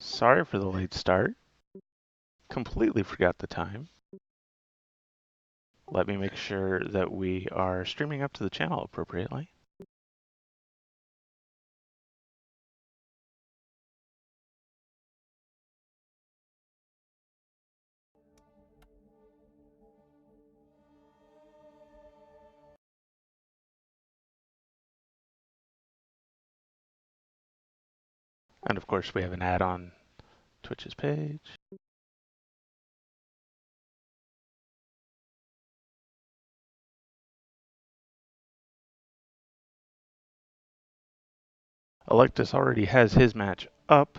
Sorry for the late start. Completely forgot the time. Let me make sure that we are streaming up to the channel appropriately. And of course, we have an ad on Twitch's page. Allectus already has his match up.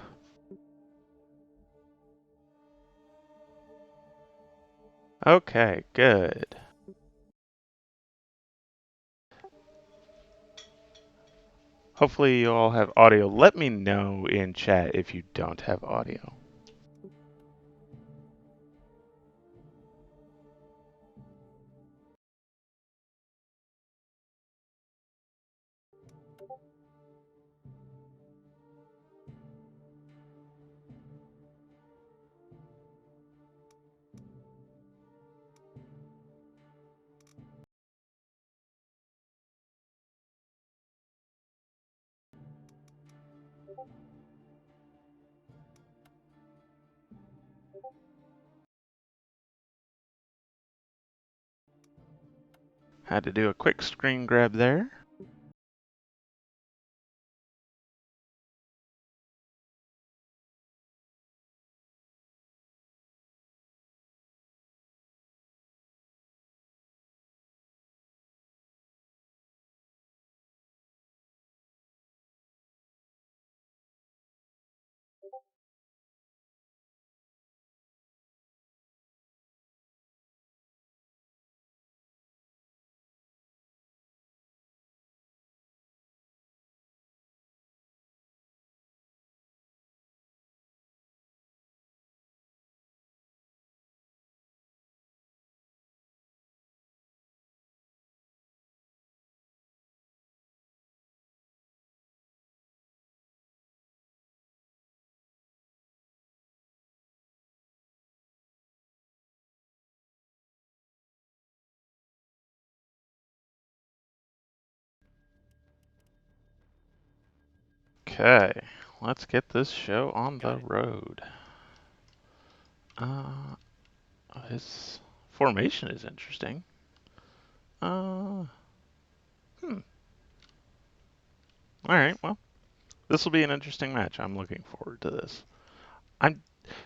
Okay, good. Hopefully you all have audio. Let me know in chat if you don't have audio. Had to do a quick screen grab there. Okay, let's get this show on the road. His formation is interesting. All right, well, this will be an interesting match. I'm looking forward to this.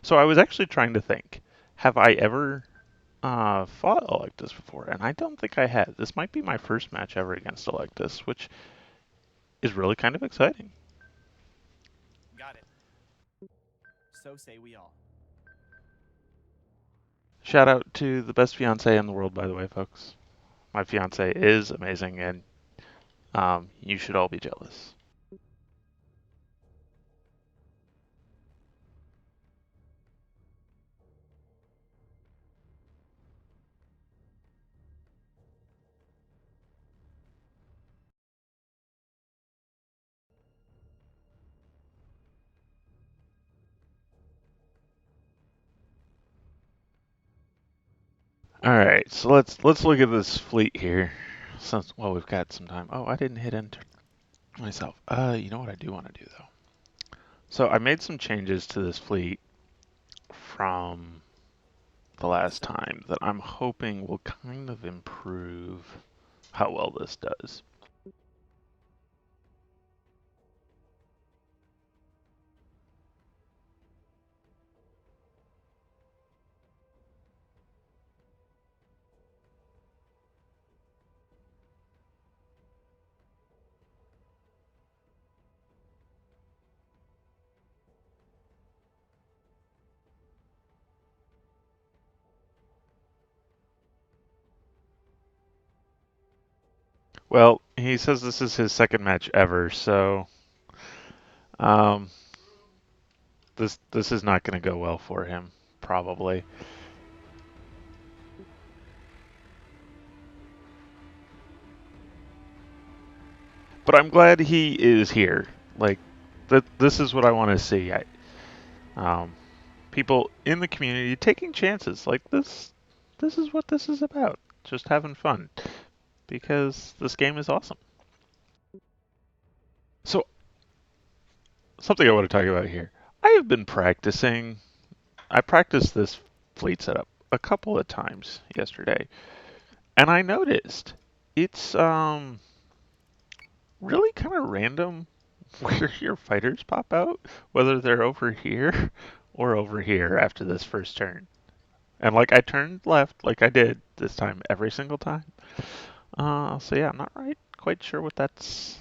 So I was actually trying to think, have I ever fought Allectus before? And I don't think I have. This might be my first match ever against Allectus, which is really kind of exciting. Got it. So say we all. Shout out to the best fiance in the world, by the way, folks. My fiance is amazing, and you should all be jealous. All right, so let's look at this fleet here. Since well, we've got some time. Oh, I didn't hit enter myself. You know what I do want to do though? So I made some changes to this fleet from the last time that I'm hoping will kind of improve how well this does. Well, he says this is his second match ever, so um, this is not going to go well for him, probably. But I'm glad he is here. Like, this is what I want to see. Um, People in the community taking chances like this. This is what this is about. Just having fun because this game is awesome. So something I want to talk about here. I have been practicing. I practiced this fleet setup a couple of times yesterday, and I noticed it's really kind of random where your fighters pop out, whether they're over here or over here after this first turn. And like I turned left like I did this time every single time. So yeah, I'm not right quite sure what that's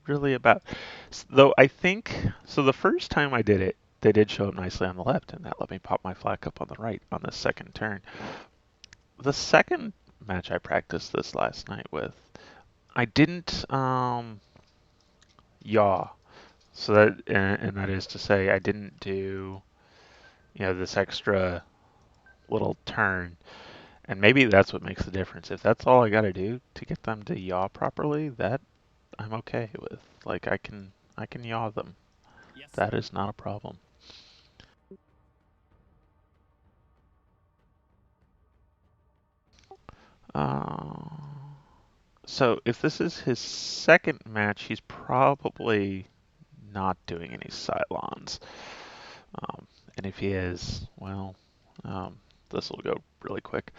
really about. Though I think so the first time I did it, they did show up nicely on the left and that let me pop my flak up on the right on the second turn. The second match I practiced this last night with, I didn't yaw. So that and that is to say I didn't do this extra little turn. And maybe that's what makes the difference. If that's all I got to do to get them to yaw properly, that I'm okay with. Like I can yaw them. Yes, That sir. is not a problem. Uh, so if this is his second match, he's probably not doing any Cylons. Um, and if he is, well, this will go really quick.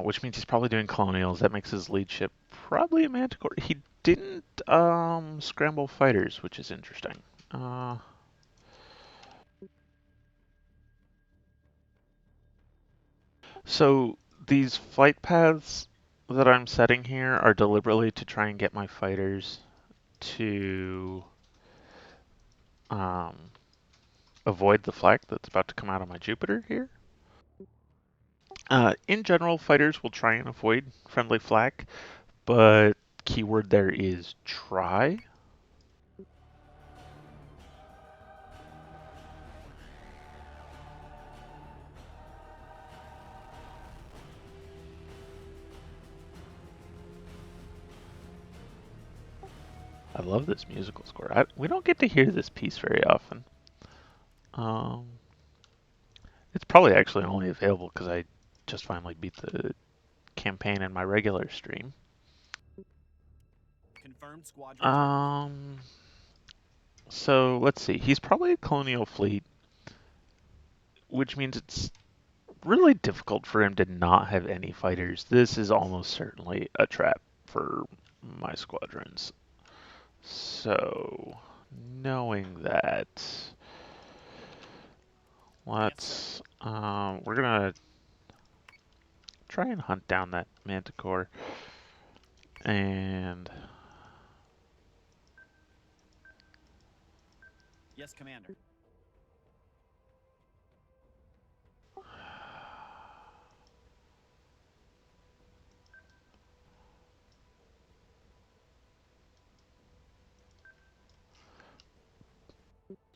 Which means he's probably doing colonials. That makes his lead ship probably a Manticore. He didn't scramble fighters, which is interesting. Uh, so these flight paths that I'm setting here are deliberately to try and get my fighters to um, avoid the flak that's about to come out of my Jupiter here. In general, fighters will try and avoid friendly flak, but keyword there is try. I love this musical score. We don't get to hear this piece very often. Um, it's probably actually only available because I just finally beat the campaign in my regular stream. Confirmed squadron target. Um, so let's see. He's probably a colonial fleet, which means it's really difficult for him to not have any fighters. This is almost certainly a trap for my squadrons. So, knowing that, Yes, we're gonna try and hunt down that Manticore and yes, Commander.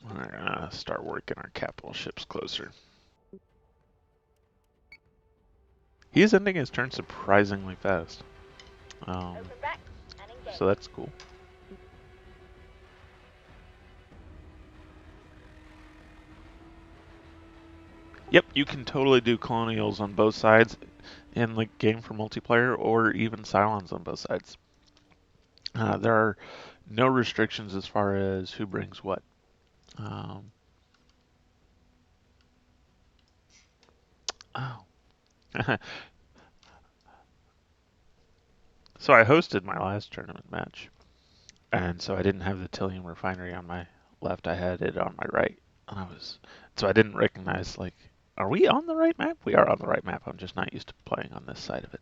we're gonna start working our capital ships closer. He is ending his turn surprisingly fast. Um, so that's cool. Yep, you can totally do colonials on both sides in the game for multiplayer, or even Cylons on both sides. There are no restrictions as far as who brings what. Um, oh. So I hosted my last tournament match, and so I didn't have the Tillium refinery on my left. I had it on my right, and so I didn't recognize like, are we on the right map? We are on the right map. I'm just not used to playing on this side of it.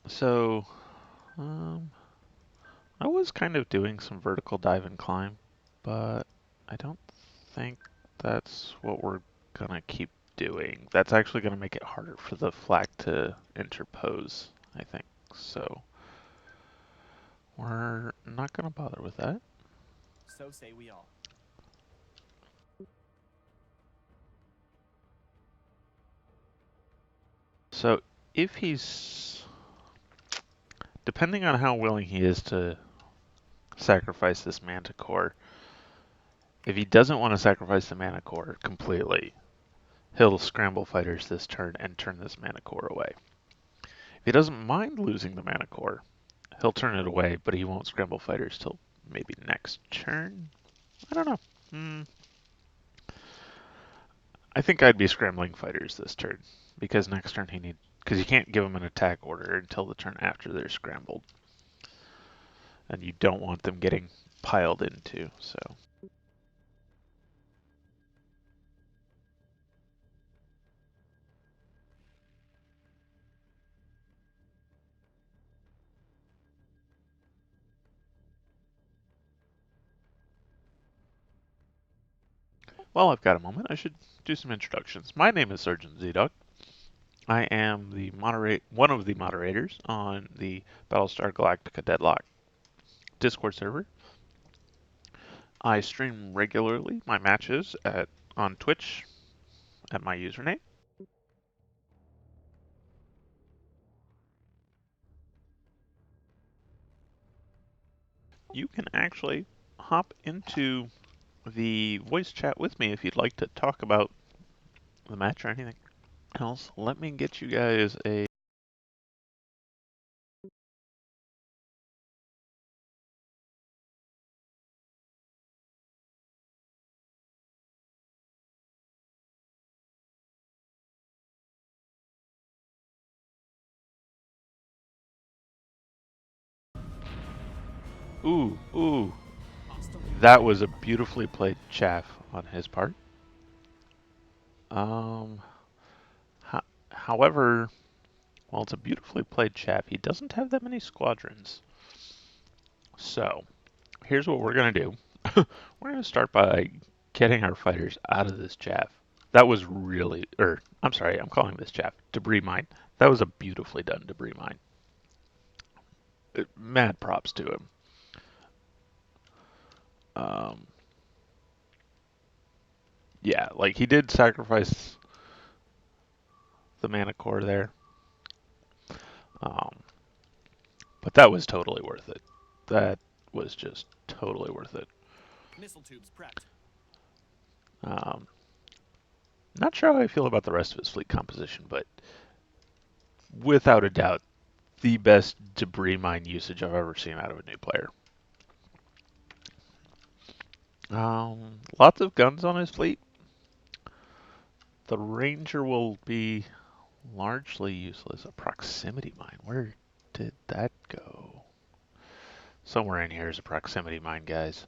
So, um, I was kind of doing some vertical dive and climb, but I don't think that's what we're gonna keep doing. That's actually gonna make it harder for the flak to interpose, I think. So we're not gonna bother with that. So say we all. if he's, depending on how willing he is to sacrifice this mana core, if he doesn't want to sacrifice the mana core completely, he'll scramble fighters this turn and turn this mana core away. If he doesn't mind losing the mana core, he'll turn it away, but he won't scramble fighters till maybe next turn. I don't know. I think I'd be scrambling fighters this turn because next turn because you can't give him an attack order until the turn after they're scrambled, and you don't want them getting piled into. So. Well, I've got a moment. I should do some introductions. My name is SgtZdog. I am one of the moderators on the Battlestar Galactica Deadlock Discord server. I stream regularly my matches on Twitch at my username. You can actually hop into the voice chat with me if you'd like to talk about the match or anything else. Let me get you guys a. Ooh. That was a beautifully played chaff on his part. Um, however, while it's a beautifully played chaff, he doesn't have that many squadrons. So, here's what we're going to do. We're going to start by getting our fighters out of this chaff. That was really, I'm sorry, I'm calling this chaff debris mine. That was a beautifully done debris mine. Mad props to him. Yeah, like he did sacrifice the mana core there. But that was totally worth it. That was just totally worth it. Missile tubes prepped. Not sure how I feel about the rest of his fleet composition, but without a doubt, the best debris mine usage I've ever seen out of a new player. Lots of guns on his fleet. The Ranger will be largely useless. A proximity mine. Where did that go? Somewhere in here is a proximity mine, guys.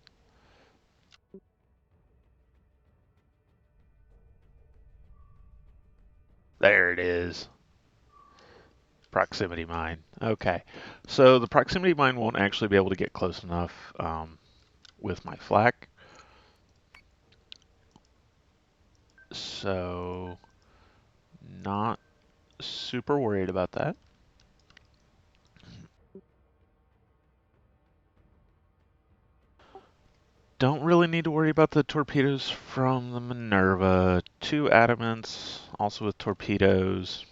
There it is. Proximity mine. Okay. So the proximity mine won't actually be able to get close enough with my flak. So not super worried about that. Don't really need to worry about the torpedoes from the Minerva. 2 adamants, also with torpedoes.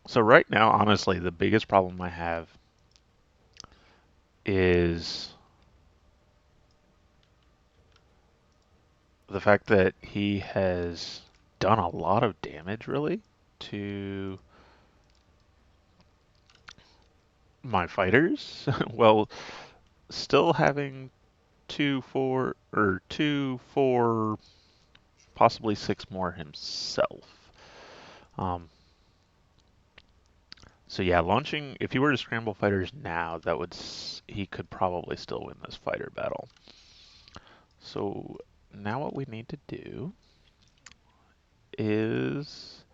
So right now, honestly, the biggest problem I have is the fact that he has done a lot of damage, really, to my fighters. Well, still having 2, 4, possibly 6 more himself. So yeah, launching, if he were to scramble fighters now, he could probably still win this fighter battle. So now what we need to do is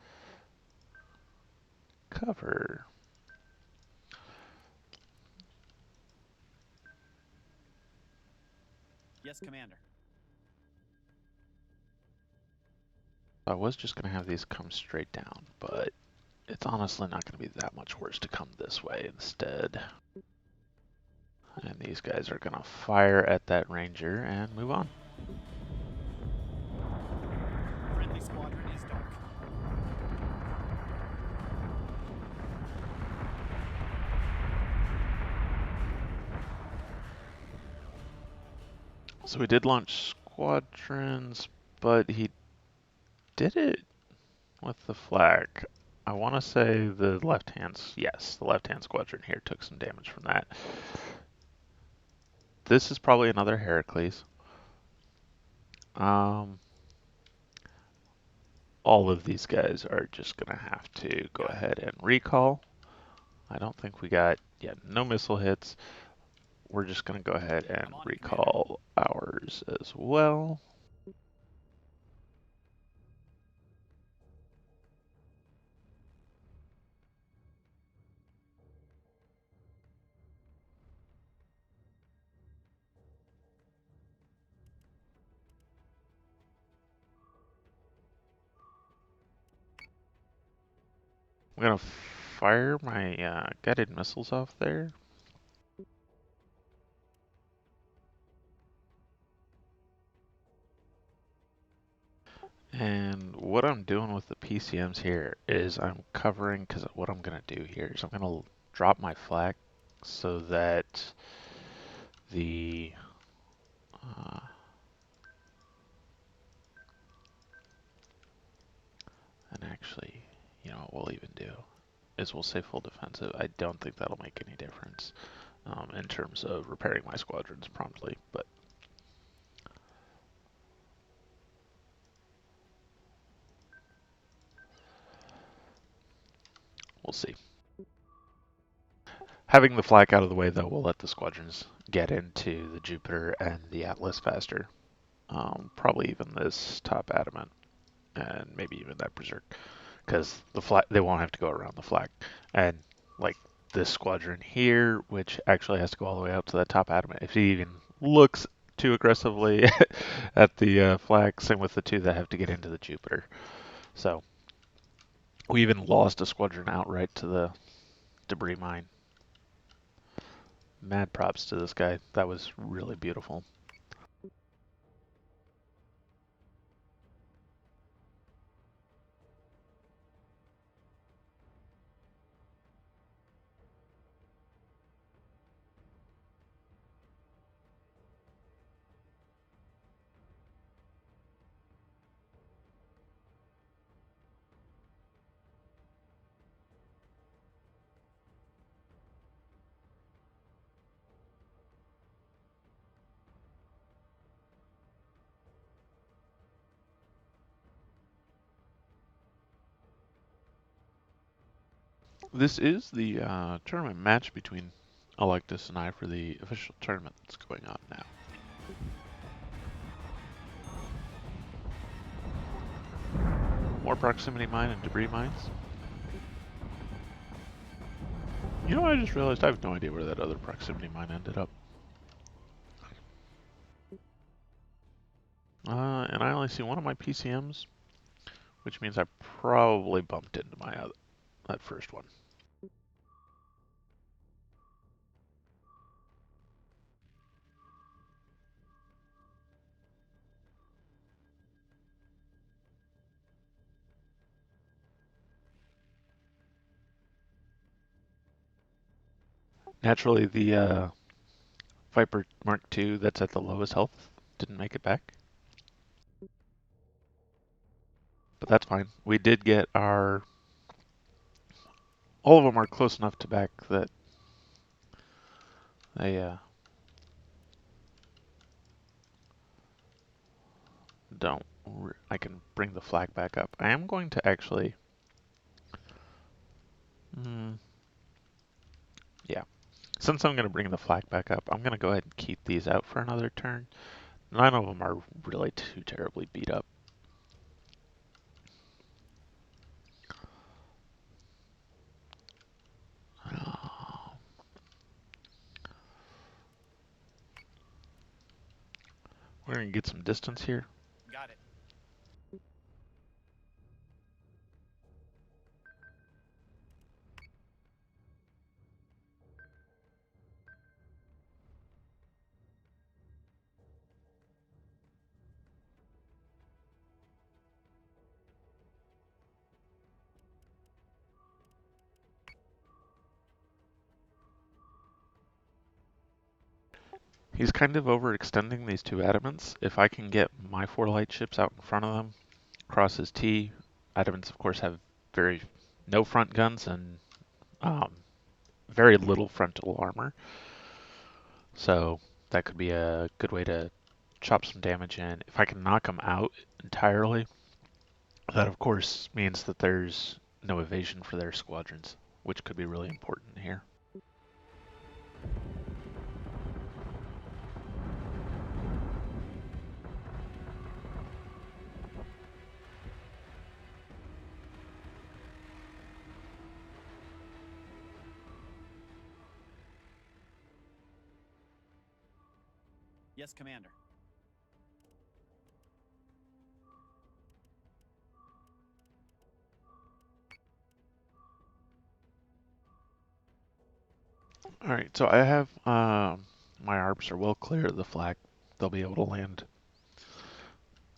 cover. Yes, Commander. I was just going to have these come straight down, but it's honestly not going to be that much worse to come this way instead. And these guys are going to fire at that ranger and move on. Friendly squadron is dark. So we did launch squadrons, but he did it with the flag. I want to say the yes, the left-hand squadron here took some damage from that. This is probably another Heracles. Um, all of these guys are just going to have to go Got it. ahead and recall. I don't think we got, yeah, no missile hits. We're just going to go ahead and I'm on it, Commander. recall ours as well. I'm going to fire my guided missiles off there. And what I'm doing with the PCMs here is I'm covering, because what I'm going to do here is I'm going to drop my flag so that the and actually, you know what we'll even do is we'll say full defensive. I don't think that'll make any difference in terms of repairing my squadrons promptly, but we'll see. Having the flak out of the way, though, will let the squadrons get into the Jupiter and the Atlas faster. Probably even this top adamant, and maybe even that berserk, because the flag they won't have to go around the flag. And like this squadron here, which actually has to go all the way out to that top adamant, if he even looks too aggressively at the flag, same with the two that have to get into the Jupiter. So we even lost a squadron outright to the debris mine. Mad props to this guy. That was really beautiful. This is the tournament match between Allectus and I for the official tournament that's going on now. More proximity mine and debris mines. You know, I just realized I have no idea where that other proximity mine ended up. And I only see one of my PCMs, which means I probably bumped into my that first one. Naturally, the Viper Mark II that's at the lowest health didn't make it back. But that's fine. We did get our... All of them are close enough to back that they don't... I can bring the flag back up. I am going to actually... yeah. Since I'm going to bring the flag back up, I'm going to go ahead and keep these out for another turn. None of them are really too terribly beat up. We're going to get some distance here. Got it. He's kind of overextending these two adamants. If I can get my 4 light ships out in front of them, cross his T, adamants of course have very no front guns and um, very little frontal armor. So that could be a good way to chop some damage in. If I can knock them out entirely, that of course means that there's no evasion for their squadrons, which could be really important here. Yes, Commander. Alright, so I have my ARPs are well clear of the flag. They'll be able to land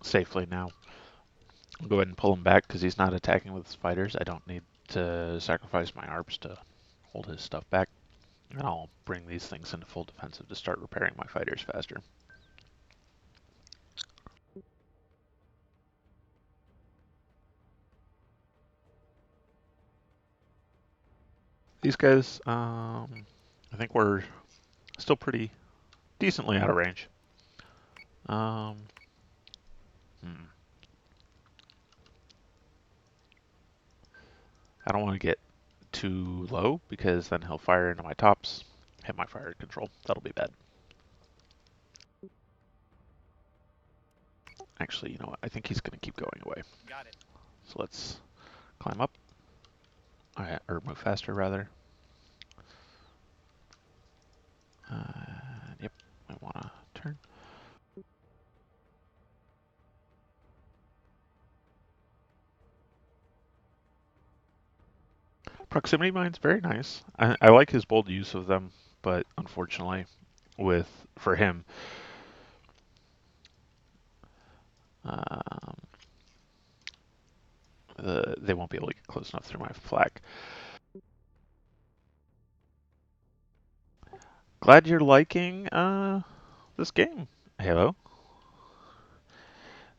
safely now. I'll go ahead and pull him back because he's not attacking with his fighters. I don't need to sacrifice my ARPs to hold his stuff back. And I'll bring these things into full defensive to start repairing my fighters faster. These guys, I think we're still pretty decently out of range. Um, hmm. I don't want to get too low because then he'll fire into my tops, hit my fire control. That'll be bad. Actually, you know what? I think he's going to keep going away. Got it. So let's climb up. Or move faster, rather. Yep, I want to turn. Proximity mine's very nice. I like his bold use of them, but unfortunately, for him, um, they won't be able to get close enough through my flak. Glad you're liking this game, Halo.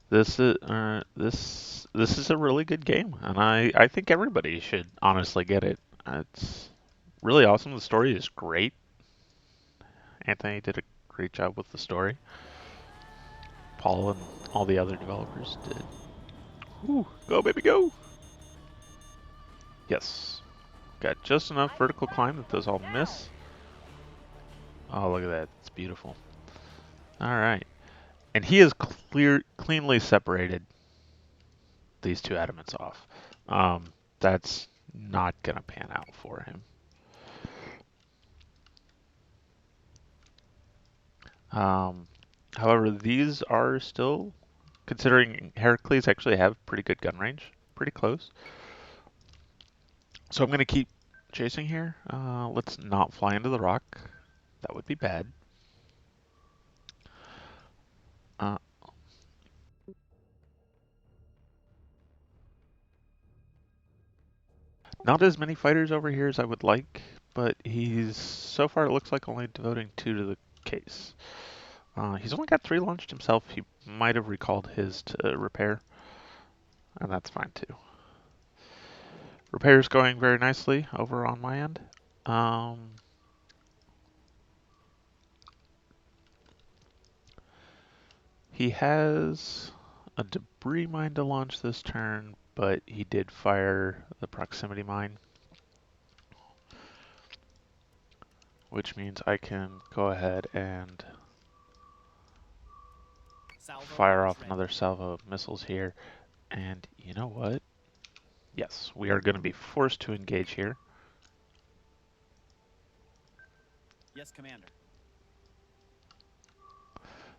This is a really good game, and I think everybody should honestly get it. It's really awesome. The story is great. Anthony did a great job with the story. Paul and all the other developers did. Ooh, go baby go! Yes. Got just enough vertical climb that those all miss. Oh, look at that. It's beautiful. Alright. And he has cleanly separated these two adamants off. That's not going to pan out for him. However, these are still, considering Heracles actually have pretty good gun range, pretty close. So I'm going to keep chasing here. Let's not fly into the rock. That would be bad. Uh, Not as many fighters over here as I would like, but he's, so far it looks like only devoting 2 to the case. He's only got 3 launched himself. He might have recalled his to repair, and that's fine too. Repair's going very nicely over on my end. He has a debris mine to launch this turn, but he did fire the proximity mine, which means I can go ahead and fire off another salvo of missiles here. And you know what? Yes, we are going to be forced to engage here. Yes, Commander.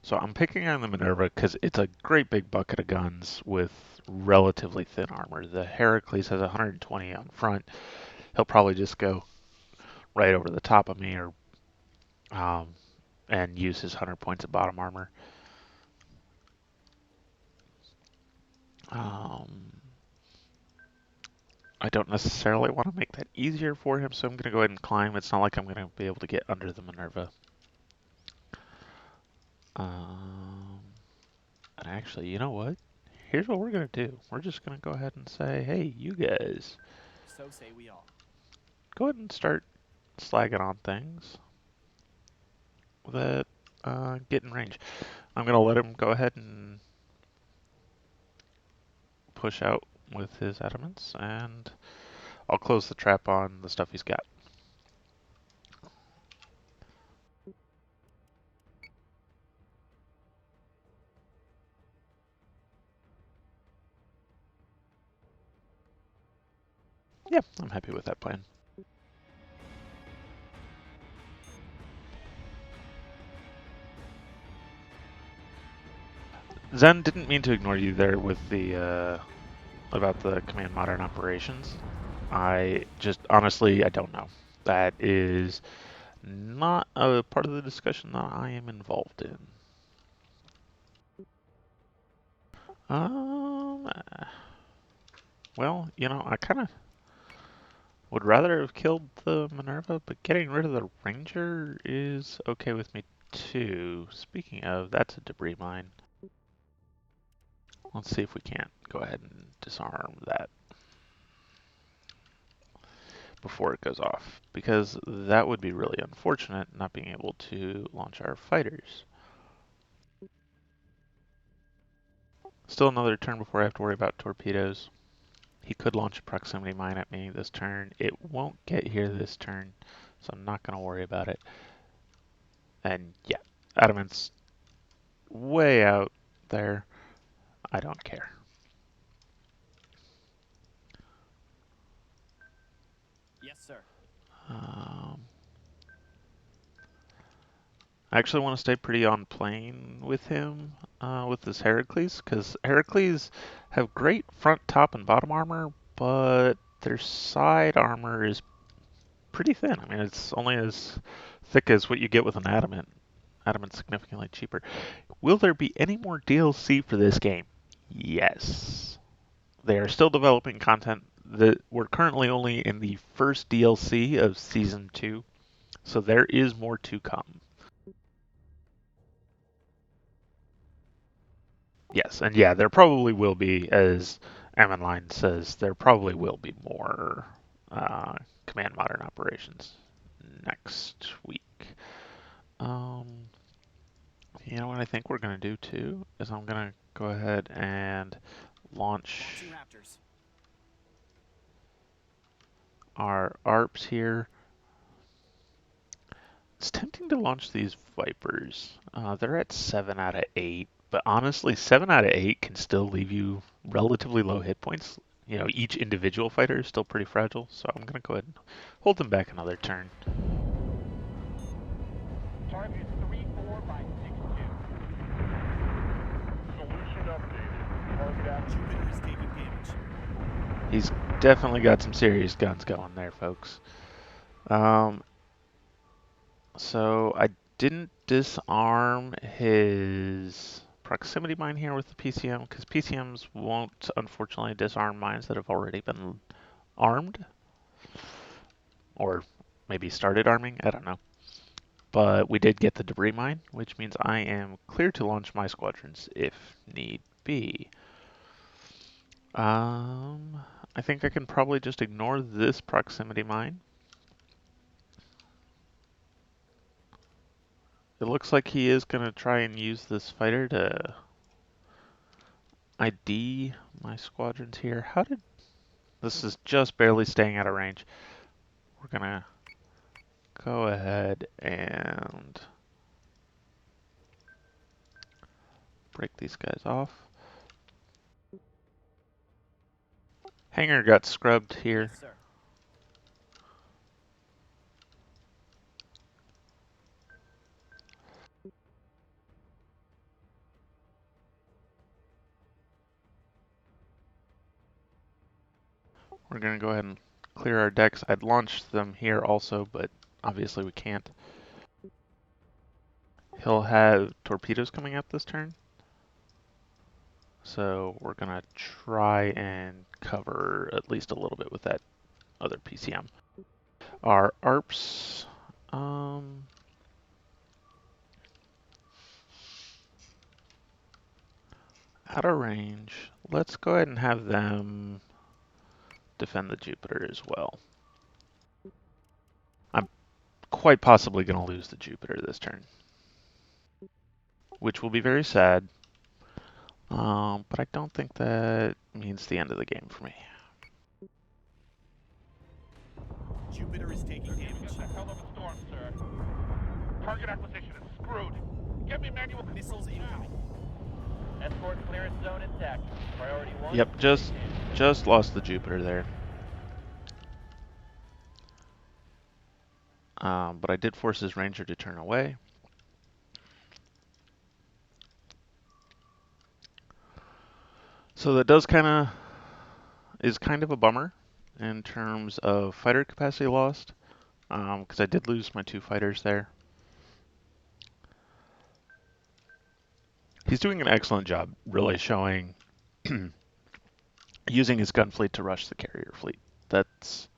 So I'm picking on the Minerva because it's a great big bucket of guns with relatively thin armor. The Heracles has 120 on front. He'll probably just go right over the top of me or and use his 100 points of bottom armor. I don't necessarily want to make that easier for him, so I'm going to go ahead and climb. It's not like I'm going to be able to get under the Minerva. And actually, you know what? Here's what we're gonna do. We're just gonna go ahead and say, hey, you guys, So say we all. go ahead and start slagging on things that get in range. I'm gonna let him go ahead and push out with his adamants, and I'll close the trap on the stuff he's got. Yeah, I'm happy with that plan. Zen, didn't mean to ignore you there with the about the command modern operations. I just honestly I don't know. That is not a part of the discussion that I am involved in. Um, well, you know, I kind of would rather have killed the Minerva, but getting rid of the Ranger is okay with me too. Speaking of, that's a debris mine. Let's see if we can't go ahead and disarm that before it goes off, because that would be really unfortunate not being able to launch our fighters. Still another turn before I have to worry about torpedoes. He could launch a proximity mine at me this turn. It won't get here this turn, so I'm not going to worry about it. And yeah, Adamant's way out there. I don't care. Yes, sir. I actually want to stay pretty on plane with him, with this Heracles, because Heracles have great front, top, and bottom armor, but their side armor is pretty thin. I mean, it's only as thick as what you get with an adamant. Adamant's significantly cheaper. Will there be any more DLC for this game? Yes. They are still developing content. We're currently only in the first DLC of Season 2, so there is more to come. Yes, and yeah, there probably will be, as Ammonline says, there probably will be more Command Modern operations next week. Um, you know what I think we're going to do too is I'm going to go ahead and launch Launching Raptors. our ARPs here. It's tempting to launch these Vipers. They're at 7 out of 8, but honestly, 7 out of 8 can still leave you relatively low hit points. You know, each individual fighter is still pretty fragile, so I'm going to go ahead and hold them back another turn. Target 3-4 by 6-2. Solution updated. Target action. Jupiter is taking damage. He's definitely got some serious guns going there, folks. So I didn't disarm his proximity mine here with the PCM because PCMs won't unfortunately disarm mines that have already been armed or maybe started arming. I don't know. But we did get the debris mine, which means I am clear to launch my squadrons if need be. I think I can probably just ignore this proximity mine. It looks like he is going to try and use this fighter to ID my squadrons here. How did... This is just barely staying out of range. We're going to go ahead and break these guys off. Hangar got scrubbed here. Yes, sir. We're going to go ahead and clear our decks. I'd launch them here also, but obviously we can't. He'll have torpedoes coming up this turn. So we're going to try and cover at least a little bit with that other PCM. Our ARPs, out of range. Let's go ahead and have them defend the Jupiter as well. I'm quite possibly going to lose the Jupiter this turn, which will be very sad. But I don't think that means the end of the game for me. Jupiter is taking damage. It's a hell of a storm, sir. Target acquisition is screwed. Get me manual Missiles incoming. Escort clearance zone intact. Priority 1. Yep, just lost the Jupiter there. But I did force his ranger to turn away. So that is kind of a bummer in terms of fighter capacity lost, because I did lose my 2 fighters there. He's doing an excellent job, really showing using his gun fleet to rush the carrier fleet. That's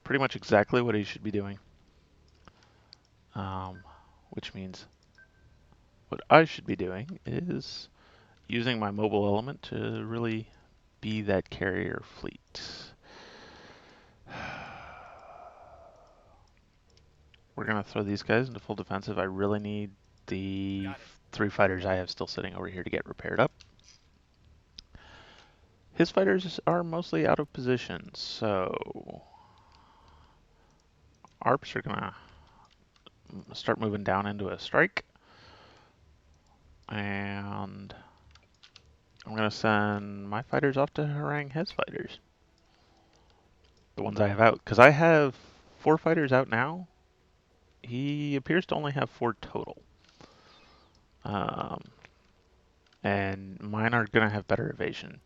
pretty much exactly what he should be doing. Which means what I should be doing is using my mobile element to really be that carrier fleet. We're going to throw these guys into full defensive. I really need the 3 fighters I have still sitting over here to get repaired up. His fighters are mostly out of position, so ARPs are going to start moving down into a strike. And I'm going to send my fighters off to harangue his fighters. The ones I have out. Because I have 4 fighters out now. He appears to only have 4 total. And mine are going to have better evasion.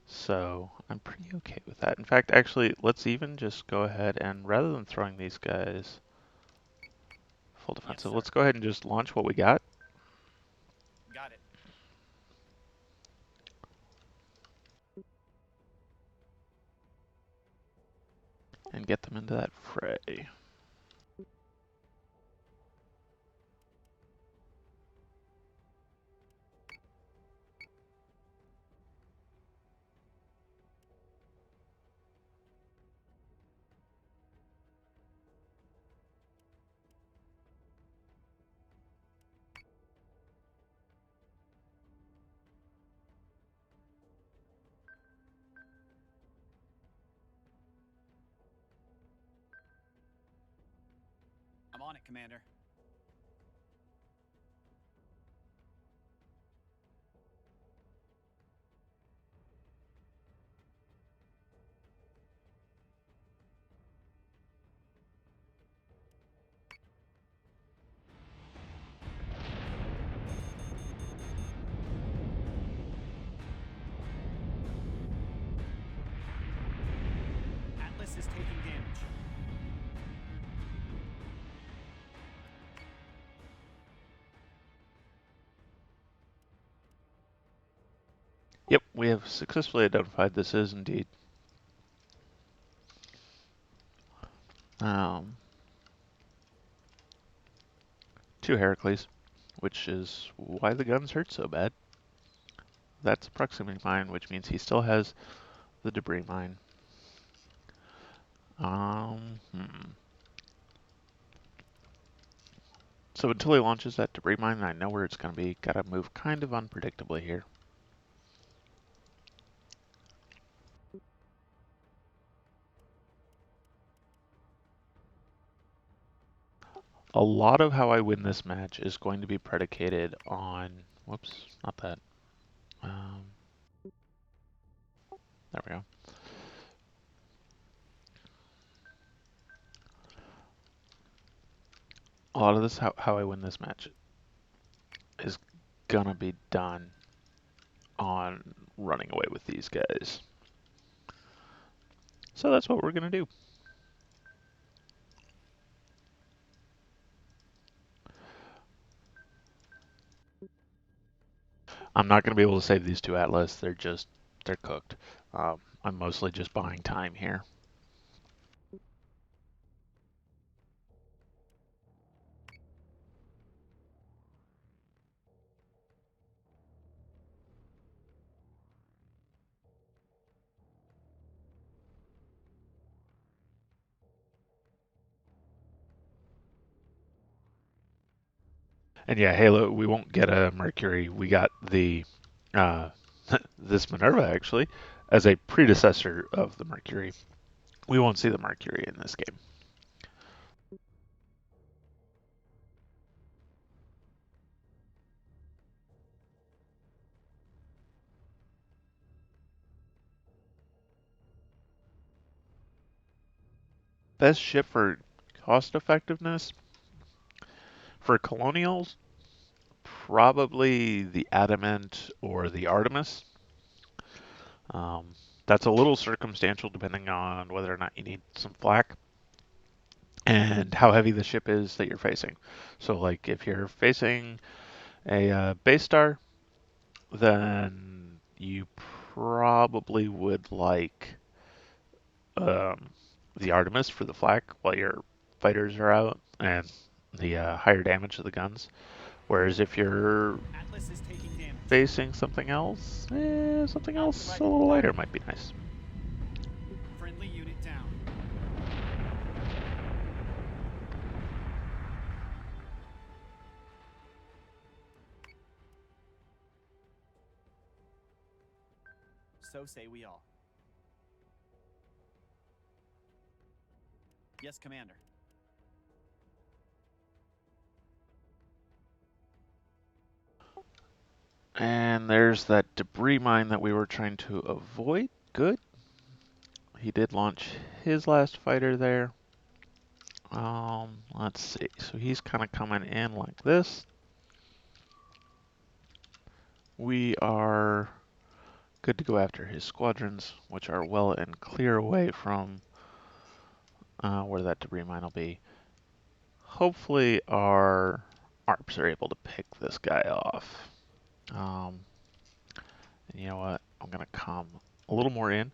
So I'm pretty okay with that. In fact, actually, let's even just go ahead and, rather than throwing these guys full defensive, let's go ahead and just launch what we got. Got it. And get them into that fray. I'm on it, Commander. Atlas is taking damage. Yep, we have successfully identified this is indeed. Two Heracles, which is why the guns hurt so bad. That's a proximity mine, which means he still has the debris mine. So until he launches that debris mine, I know where it's going to be. Gotta move kind of unpredictably here. A lot of how I win this match is going to be predicated on... Whoops, not that. There we go. A lot of this, how I win this match, is gonna be done on running away with these guys. So that's what we're gonna do. I'm not gonna be able to save these 2 Atlas. They're cooked. I'm mostly just buying time here. And yeah, Halo, we won't get a Mercury. We got the uh, this Minerva actually as a predecessor of the Mercury. We won't see the Mercury in this game. Best ship for cost effectiveness for Colonials, probably the Adamant or the Artemis. Um, that's a little circumstantial depending on whether or not you need some flak and how heavy the ship is that you're facing. So, like if you're facing a base star, then you probably would like um, the Artemis for the flak while your fighters are out and the higher damage of the guns. Whereas if you're Atlas is taking damage. facing something Alpha else a ready. little lighter might be nice. Friendly unit down. So say we all. Yes, Commander. And there's that debris mine that we were trying to avoid. Good. He did launch his last fighter there. Let's see. So he's kind of coming in like this. We are good to go after his squadrons, which are well and clear away from where that debris mine will be. Hopefully our ARPs are able to pick this guy off. Um, and you know what? I'm going to come a little more in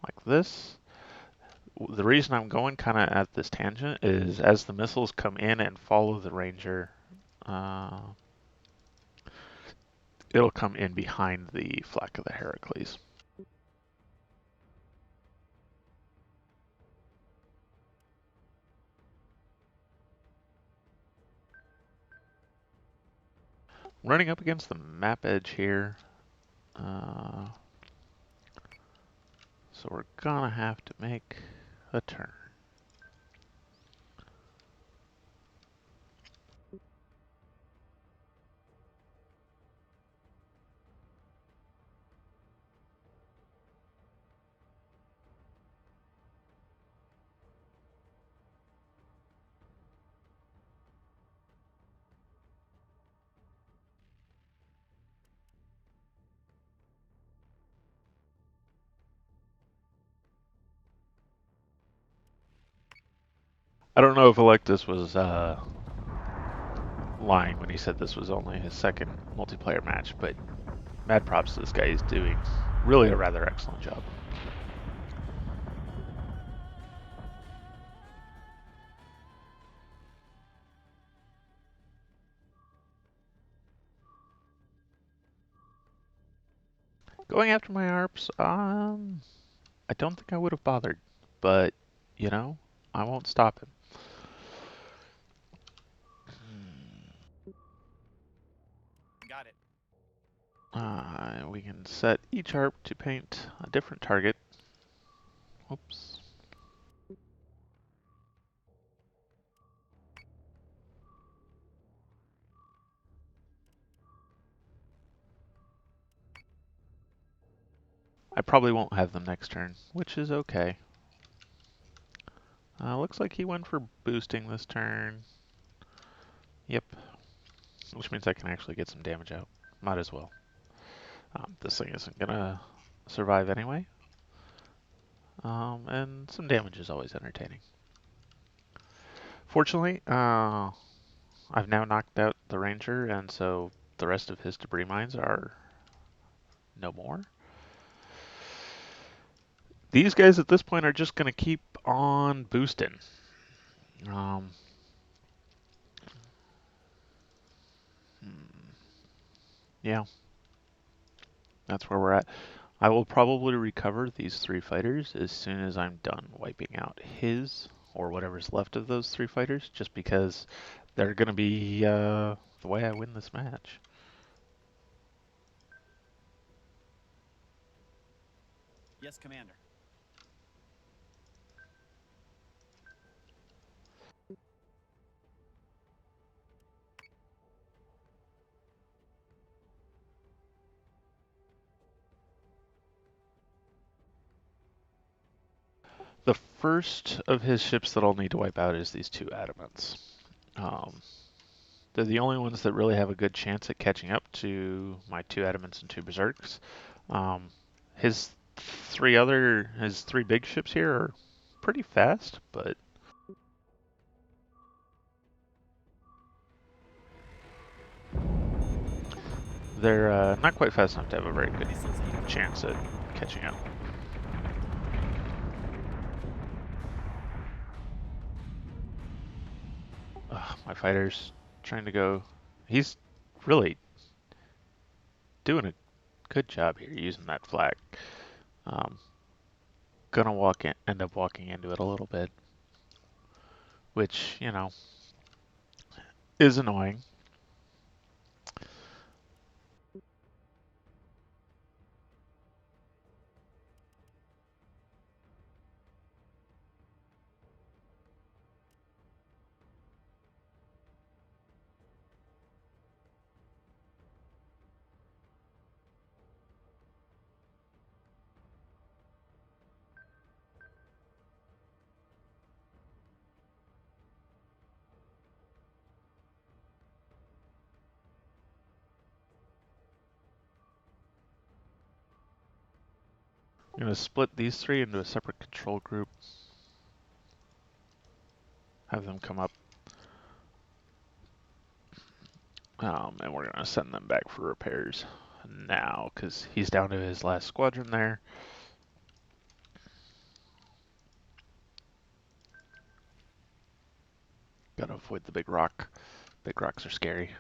like this. The reason I'm going kind of at this tangent is as the missiles come in and follow the Ranger, uh, it'll come in behind the flak of the Heracles. Running up against the map edge here, uh, so we're gonna have to make a turn. I don't know if Allectus was lying when he said this was only his second multiplayer match, but mad props to this guy. He's doing really a rather excellent job. Going after my ARPs, I don't think I would have bothered, but you know, I won't stop him. Got it. We can set each ARP to paint a different target. Oops. I probably won't have them next turn, which is okay. Looks like he went for boosting this turn. Yep. Which means I can actually get some damage out. Might as well. This thing isn't gonna survive anyway. And some damage is always entertaining. Fortunately, I've now knocked out the Ranger, and so the rest of his debris mines are no more. These guys at this point are just going to keep on boosting. Um, yeah, that's where we're at. I will probably recover these three fighters as soon as I'm done wiping out his or whatever's left of those three fighters, just because they're going to be the way I win this match. Yes, Commander. The first of his ships that I'll need to wipe out is these two Adamants. They're the only ones that really have a good chance at catching up to my two Adamants and two Berserks. His three big ships here are pretty fast, but they're not quite fast enough to have a very good chance at catching up. My fighter's trying to go. He's really doing a good job here using that flag. Gonna end up walking into it a little bit, which, you know, is annoying. I'm going to split these three into a separate control group. Have them come up. And we're going to send them back for repairs now, because he's down to his last squadron there. Gotta avoid the big rock. Big rocks are scary.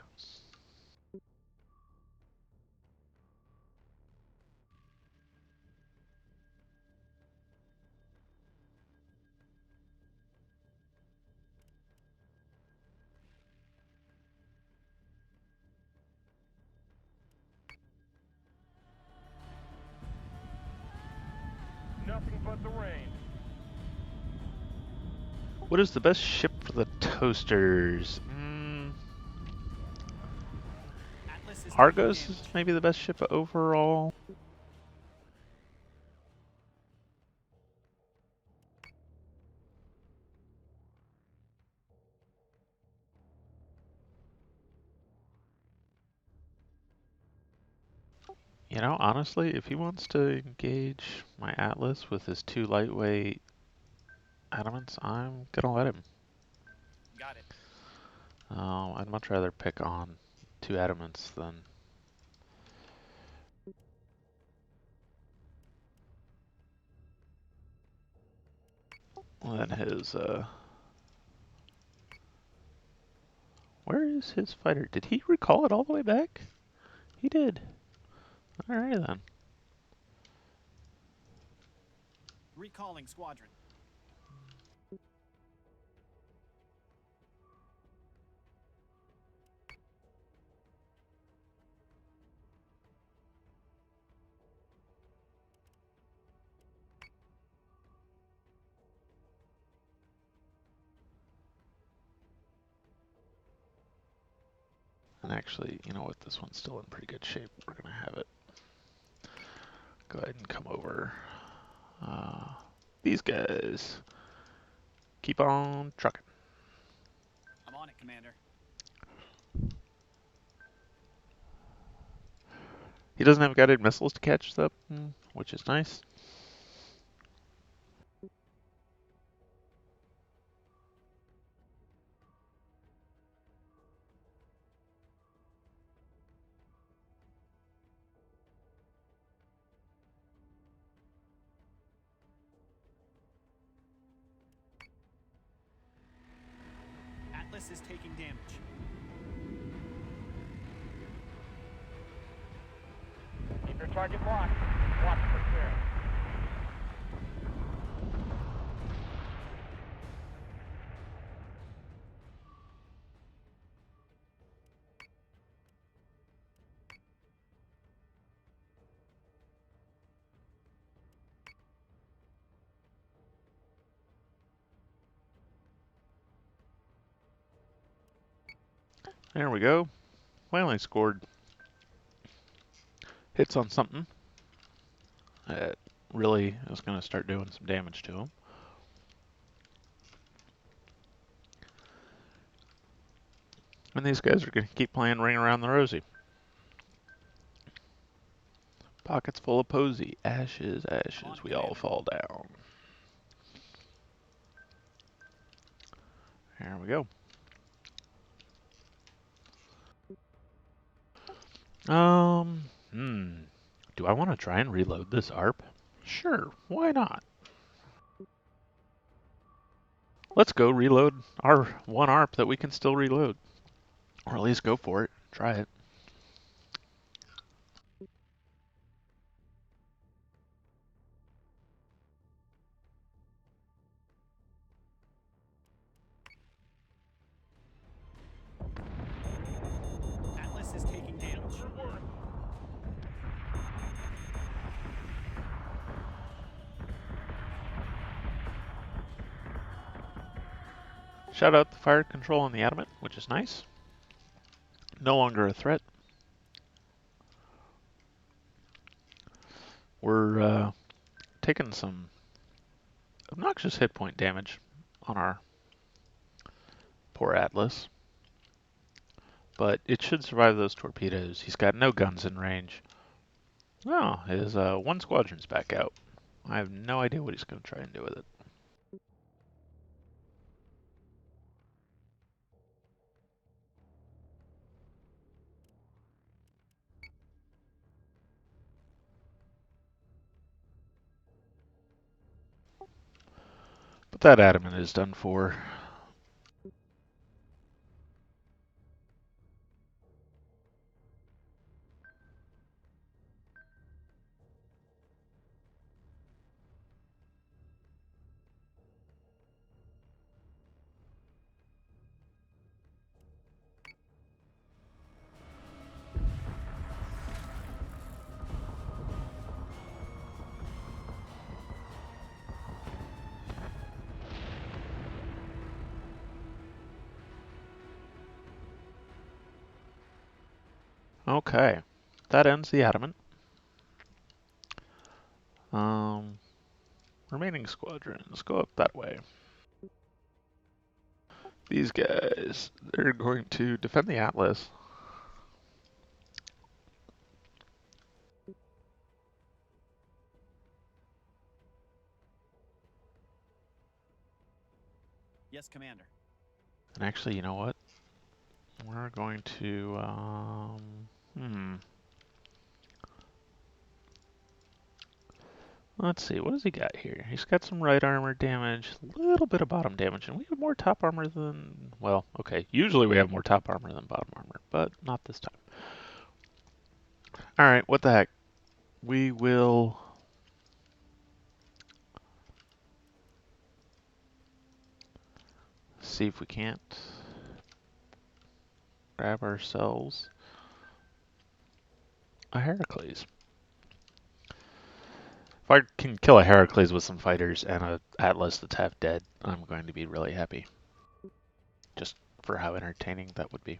Nothing but the rain. What is the best ship for the toasters? Atlas is Argos taking is damage. maybe the best ship overall. You know, honestly, if he wants to engage my Atlas with his two lightweight Adamants, I'm gonna let him. Got it. I'd much rather pick on two Adamants than his, Where is his fighter? Did he recall it all the way back? He did. Alright then. Recalling squadron. And actually, you know what? This one's still in pretty good shape. We're gonna have it. Go ahead and come over. These guys. Keep on trucking. I'm on it, Commander. He doesn't have guided missiles to catch up, which is nice. Atlas is taking damage. Keep your target locked. Watch for clear. There we go. Finally scored hits on something that really is going to start doing some damage to him. And these guys are going to keep playing Ring Around the Rosie. Pockets full of posy. Ashes, ashes, we all fall down. There we go. Do I want to try and reload this ARP? Sure, why not? Let's go reload our one ARP that we can still reload. Or at least go for it. Try it. Atlas is taking damage. Shout out the fire control on the Adamant, which is nice. No longer a threat. We're taking some obnoxious hit point damage on our poor Atlas. But it should survive those torpedoes. He's got no guns in range. Oh, his one squadron's back out. I have no idea what he's going to try and do with it. But that Adamant is done for. Okay, that ends the Adamant. Remaining squadrons, go up that way. These guys, they're going to defend the Atlas. Yes, Commander. And actually, you know what? We're going to, Let's see, what does he got here? He's got some right armor damage, a little bit of bottom damage, and we have more top armor than, well, okay, usually we have more top armor than bottom armor, but not this time. Alright, what the heck? We will see if we can't grab ourselves a Heracles. If I can kill a Heracles with some fighters and a Atlas that's half dead, I'm going to be really happy. Just for how entertaining that would be.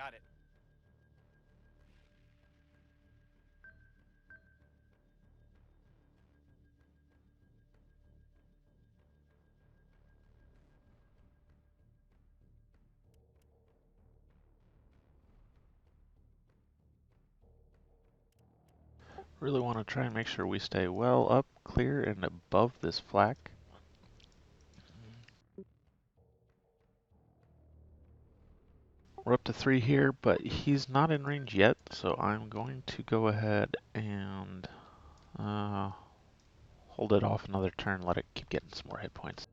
Got it. Really want to try and make sure we stay well up, clear, and above this flak. We're up to 3 here, but he's not in range yet, so I'm going to go ahead and hold it off another turn, let it keep getting some more hit points.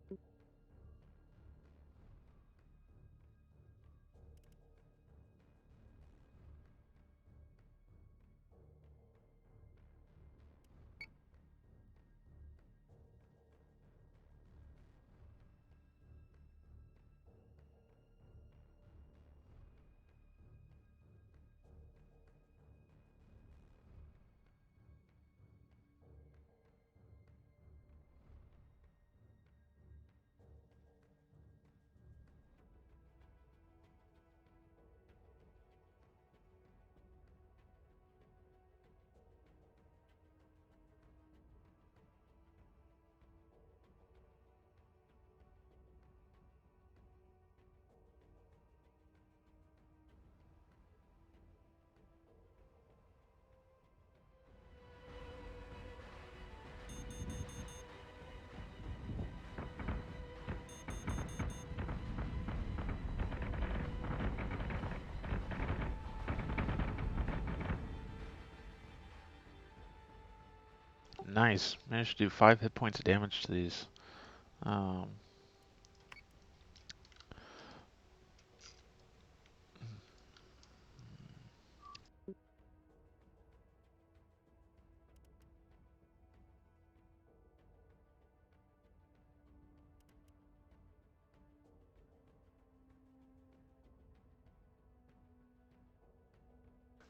Nice. Managed to do 5 hit points of damage to these.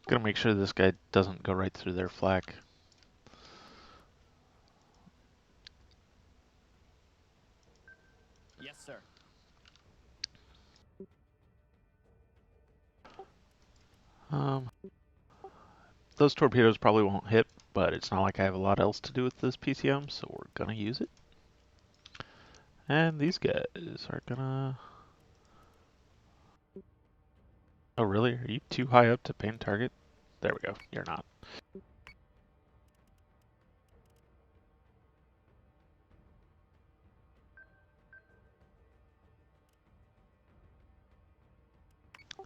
Gonna make sure this guy doesn't go right through their flak. Yes, sir. Those torpedoes probably won't hit, but it's not like I have a lot else to do with this PCM, so we're gonna use it. And these guys are gonna... Oh really? Are you too high up to paint target? There we go, you're not.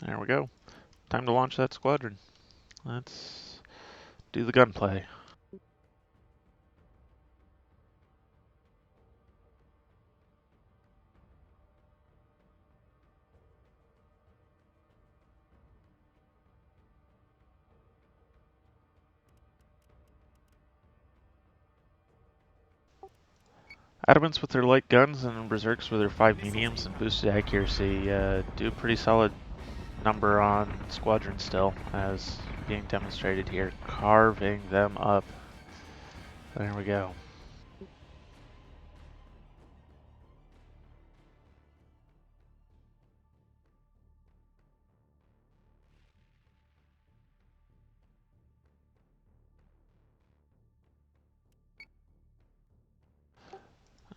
There we go. Time to launch that squadron. Let's do the gunplay. Adamants with their light guns and Berserks with their 5 mediums and boosted accuracy do a pretty solid number on squadron still, as being demonstrated here. Carving them up. There we go.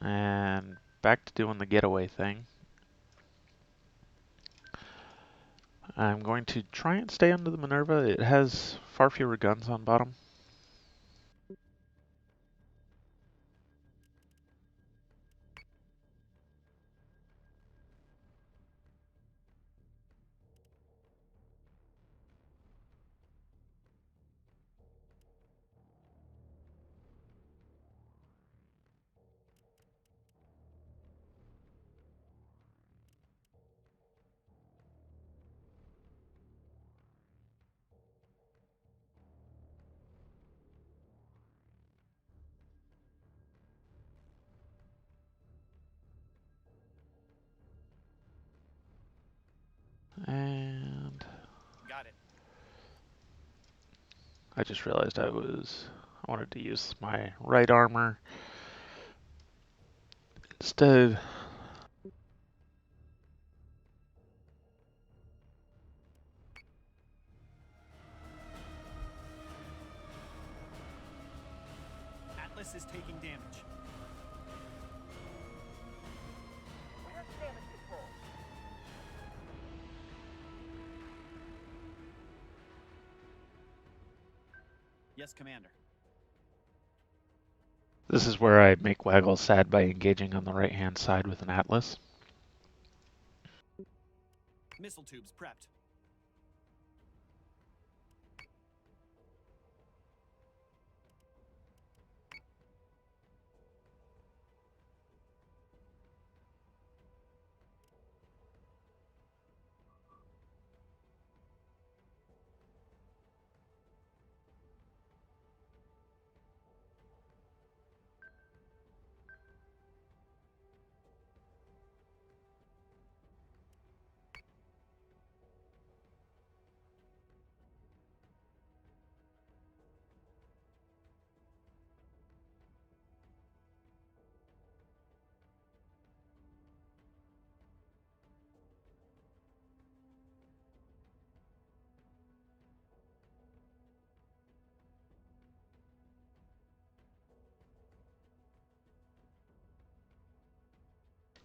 And back to doing the getaway thing. I'm going to try and stay under the Minerva. It has far fewer guns on bottom. And Got it. I just realized I wanted to use my right armor instead. Yes, Commander. This is where I make Waggle sad by engaging on the right-hand side with an Atlas. Missile tubes prepped.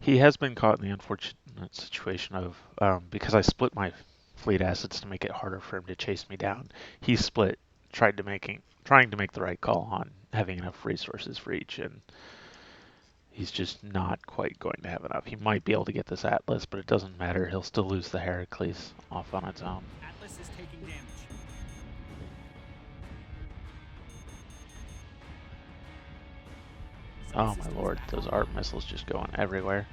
He has been caught in the unfortunate situation of, because I split my fleet assets to make it harder for him to chase me down, he split, trying to make the right call on having enough resources for each, and he's just not quite going to have enough. He might be able to get this Atlas, but it doesn't matter. He'll still lose the Heracles off on its own. Atlas is taking damage. Oh my lord, those ARP missiles just going everywhere.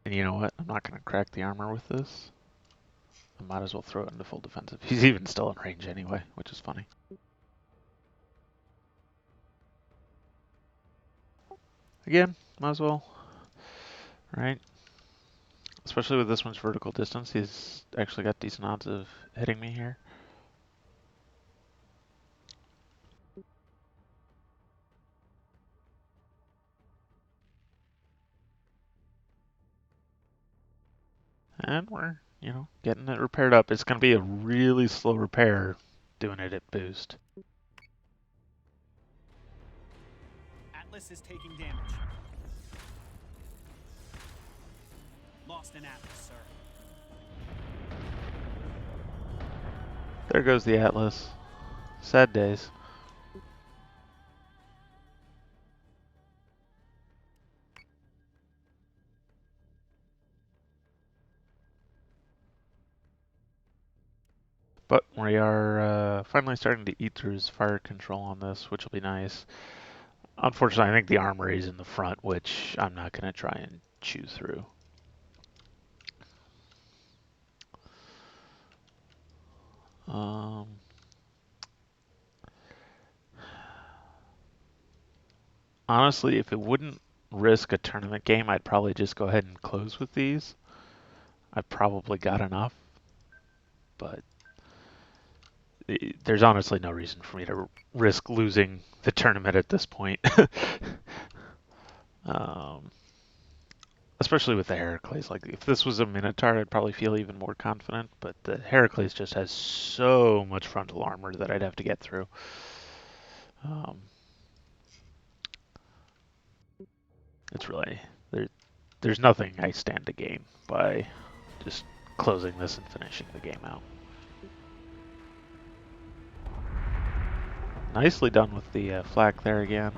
And you know what? I'm not going to crack the armor with this. I might as well throw it into full defensive. He's even still in range anyway, which is funny. Again, might as well. Right? Especially with this one's vertical distance, he's actually got decent odds of hitting me here. And we're, getting it repaired up. It's going to be a really slow repair doing it at boost. Atlas is taking damage. Lost an Atlas, sir. There goes the Atlas. Sad days. But we are finally starting to eat through his fire control on this, which will be nice. Unfortunately, I think the armory is in the front, which I'm not going to try and chew through. Honestly, if it wouldn't risk a tournament game, I'd probably just go ahead and close with these. I've probably got enough, but there's honestly no reason for me to risk losing the tournament at this point. um, Especially with the Heracles. Like, if this was a Minotaur, I'd probably feel even more confident, but the Heracles just has so much frontal armor that I'd have to get through. It's really, there's nothing I stand to gain by just closing this and finishing the game out. Nicely done with the flak there again.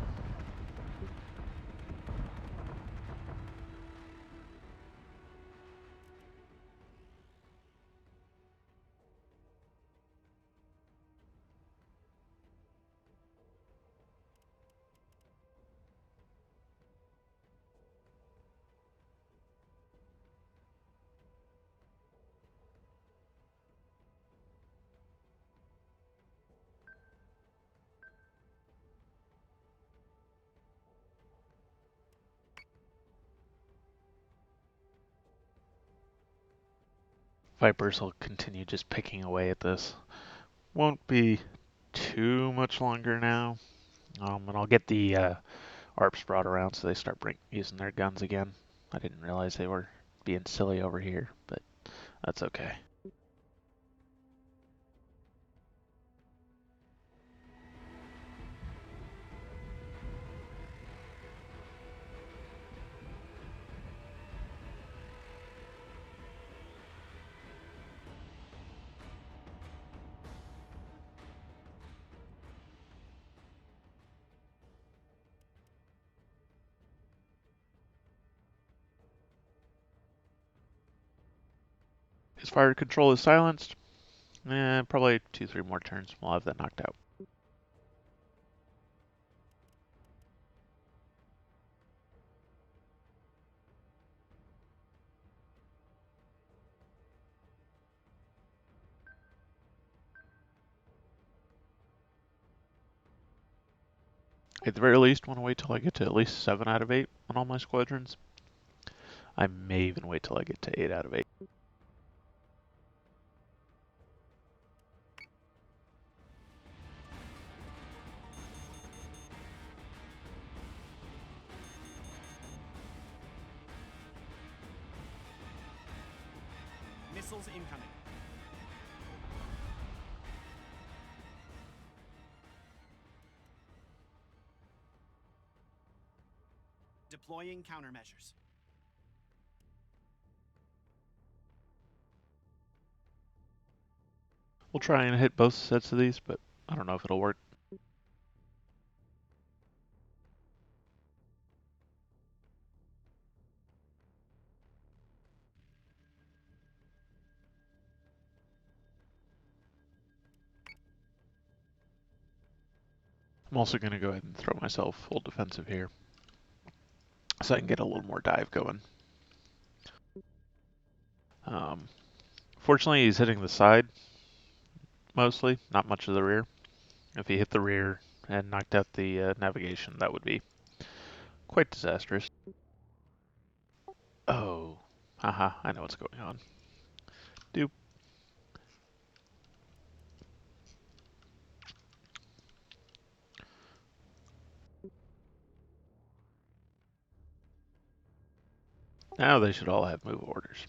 Vipers will continue just picking away at this. Won't be too much longer now. And I'll get the ARPs brought around so they start using their guns again. I didn't realize they were being silly over here, but that's okay. His fire control is silenced. Probably 2-3 more turns. We'll have that knocked out. At the very least, want to wait till I get to at least 7 out of 8 on all my squadrons. I may even wait till I get to 8 out of 8. Missiles incoming. Deploying countermeasures. We'll try and hit both sets of these, but I don't know if it'll work. I'm also going to go ahead and throw myself full defensive here, so I can get a little more dive going. Fortunately, he's hitting the side mostly, not much of the rear. If he hit the rear and knocked out the navigation, that would be quite disastrous. Oh, haha, I know what's going on. Doop. Now they should all have move orders.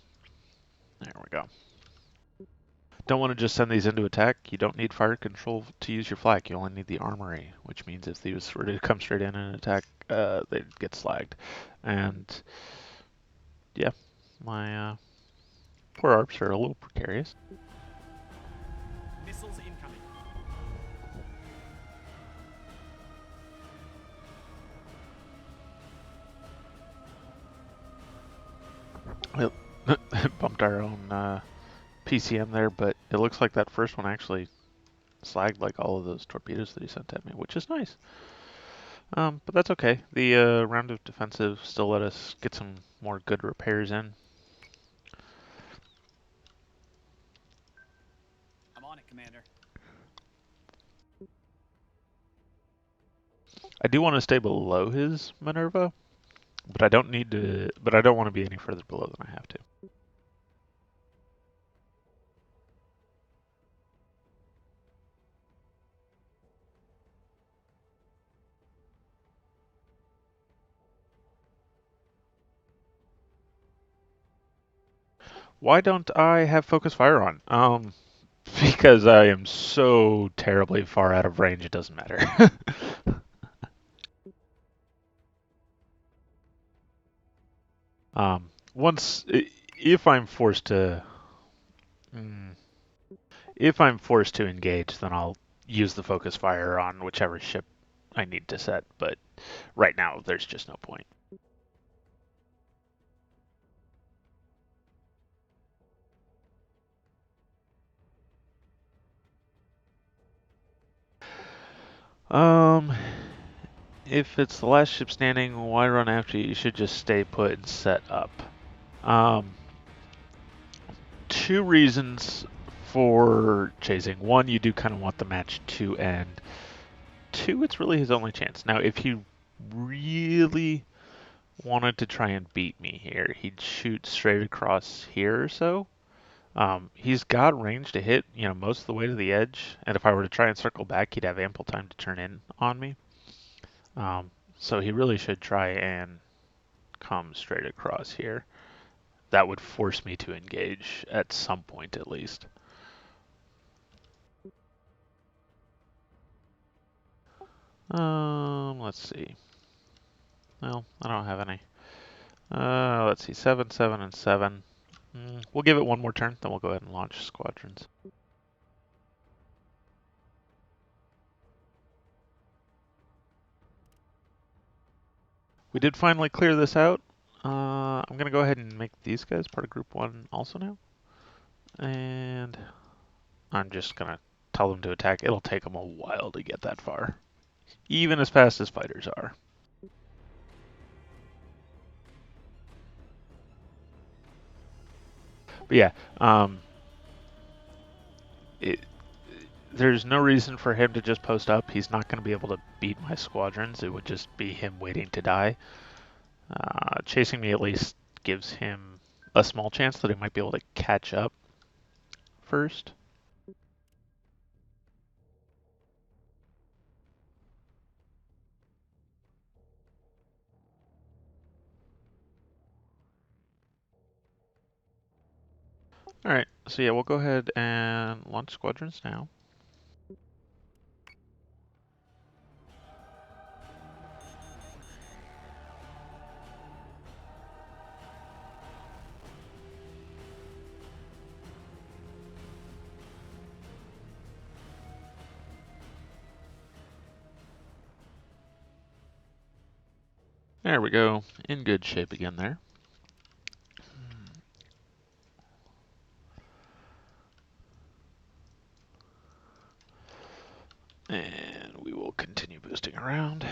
There we go. Don't want to just send these into attack. You don't need fire control to use your flak. You only need the armory, which means if these were to come straight in and attack, they'd get slagged. And yeah, my poor ARPs are a little precarious. Missiles incoming. Bumped our own PCM there, but it looks like that first one actually slagged like all of those torpedoes that he sent at me, which is nice. But that's okay. The round of defensive still let us get some more good repairs in. I'm on it, Commander. I do want to stay below his Minerva, but I don't need to. But I don't want to be any further below than I have to. Why don't I have focus fire on? Because I am so terribly far out of range, it doesn't matter. Once, if I'm forced to, mm, if I'm forced to engage, then I'll use the focus fire on whichever ship I need to set. But right now, there's just no point. Um, if it's the last ship standing, why run after you? You should just stay put and set up. Um, two reasons for chasing. One, you do kind of want the match to end. Two, it's really his only chance. Now, if he really wanted to try and beat me here, he'd shoot straight across here or so. He's got range to hit, most of the way to the edge, and if I were to try and circle back, he'd have ample time to turn in on me. So he really should try and come straight across here. That would force me to engage at some point at least. Let's see. Well, I don't have any. Let's see, 7, 7, and 7. We'll give it one more turn, then we'll go ahead and launch squadrons. We did finally clear this out. I'm going to go ahead and make these guys part of Group 1 also now. And I'm just gonna tell them to attack. It'll take them a while to get that far, even as fast as fighters are. But yeah, it, there's no reason for him to just post up. He's not going to be able to beat my squadrons. It would just be him waiting to die. Chasing me at least gives him a small chance that he might be able to catch up first. Alright, so yeah, we'll go ahead and launch squadrons now. There we go, in good shape again there. And we will continue boosting around.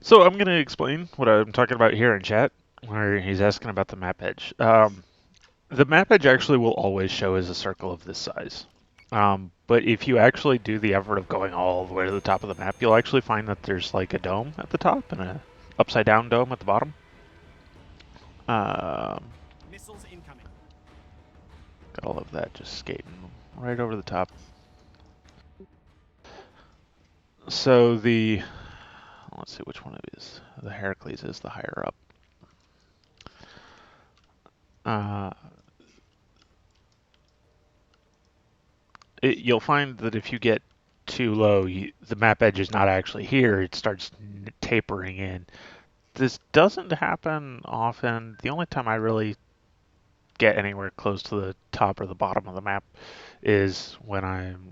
So I'm going to explain what I'm talking about here in chat, where he's asking about the map edge. The map edge actually will always show as a circle of this size. But if you actually do the effort of going all the way to the top of the map, you'll actually find that there's like a dome at the top and a upside down dome at the bottom. Missiles incoming. Got all of that just skating right over the top. So let's see which one it is. The Heracles is the higher up. You'll find that if you get too low, the map edge is not actually here. It starts tapering in. This doesn't happen often. The only time I really get anywhere close to the top or the bottom of the map is when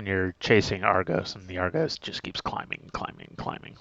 you're chasing Argos and the Argos just keeps climbing, climbing, climbing.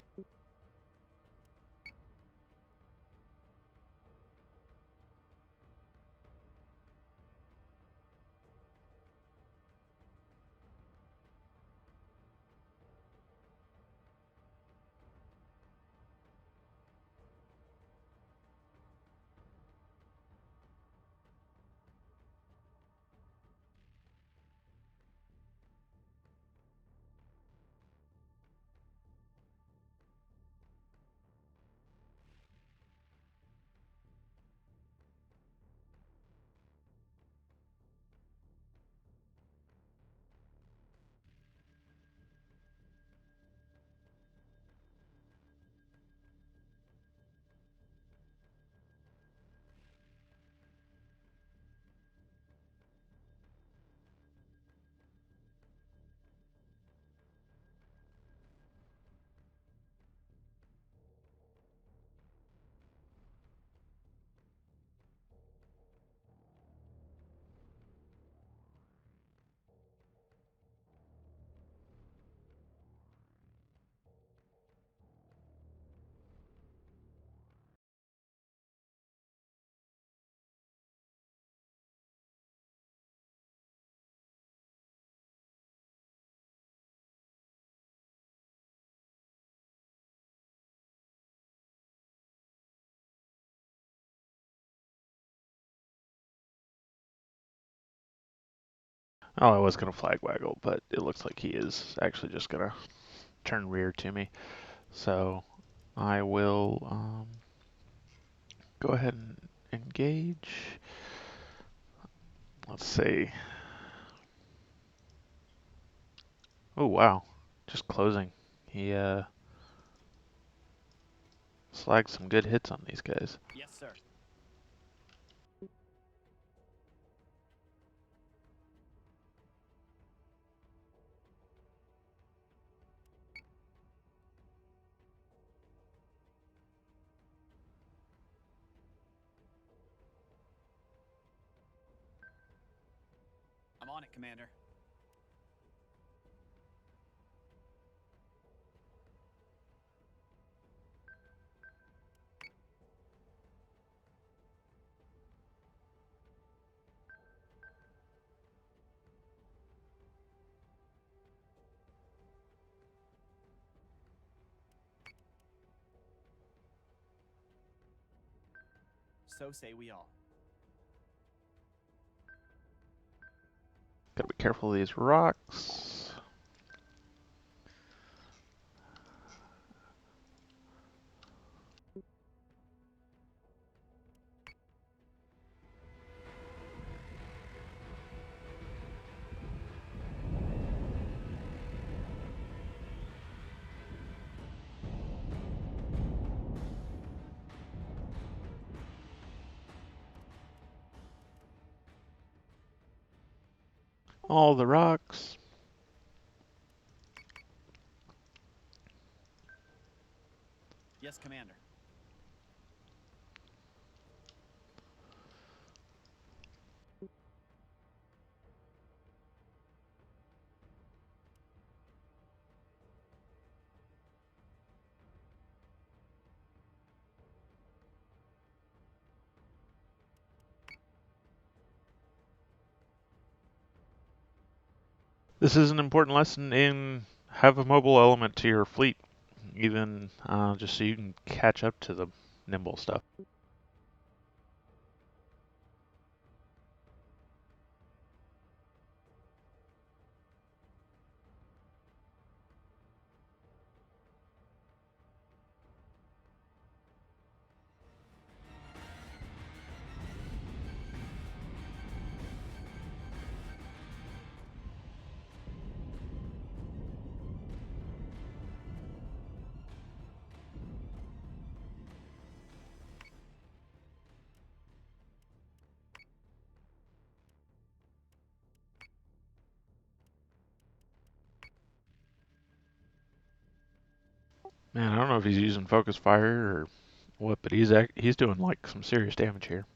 Oh, I was going to flag waggle, but it looks like he is actually just going to turn rear to me. So I will go ahead and engage. Let's see. Oh, wow. Just closing. He slagged some good hits on these guys. Yes, sir. I'm on it, Commander. So say we all. Gotta be careful of these rocks. All the rocks. Yes, Commander. This is an important lesson in have a mobile element to your fleet, even just so you can catch up to the nimble stuff. Man, I don't know if he's using focus fire or what, but he's doing like some serious damage here.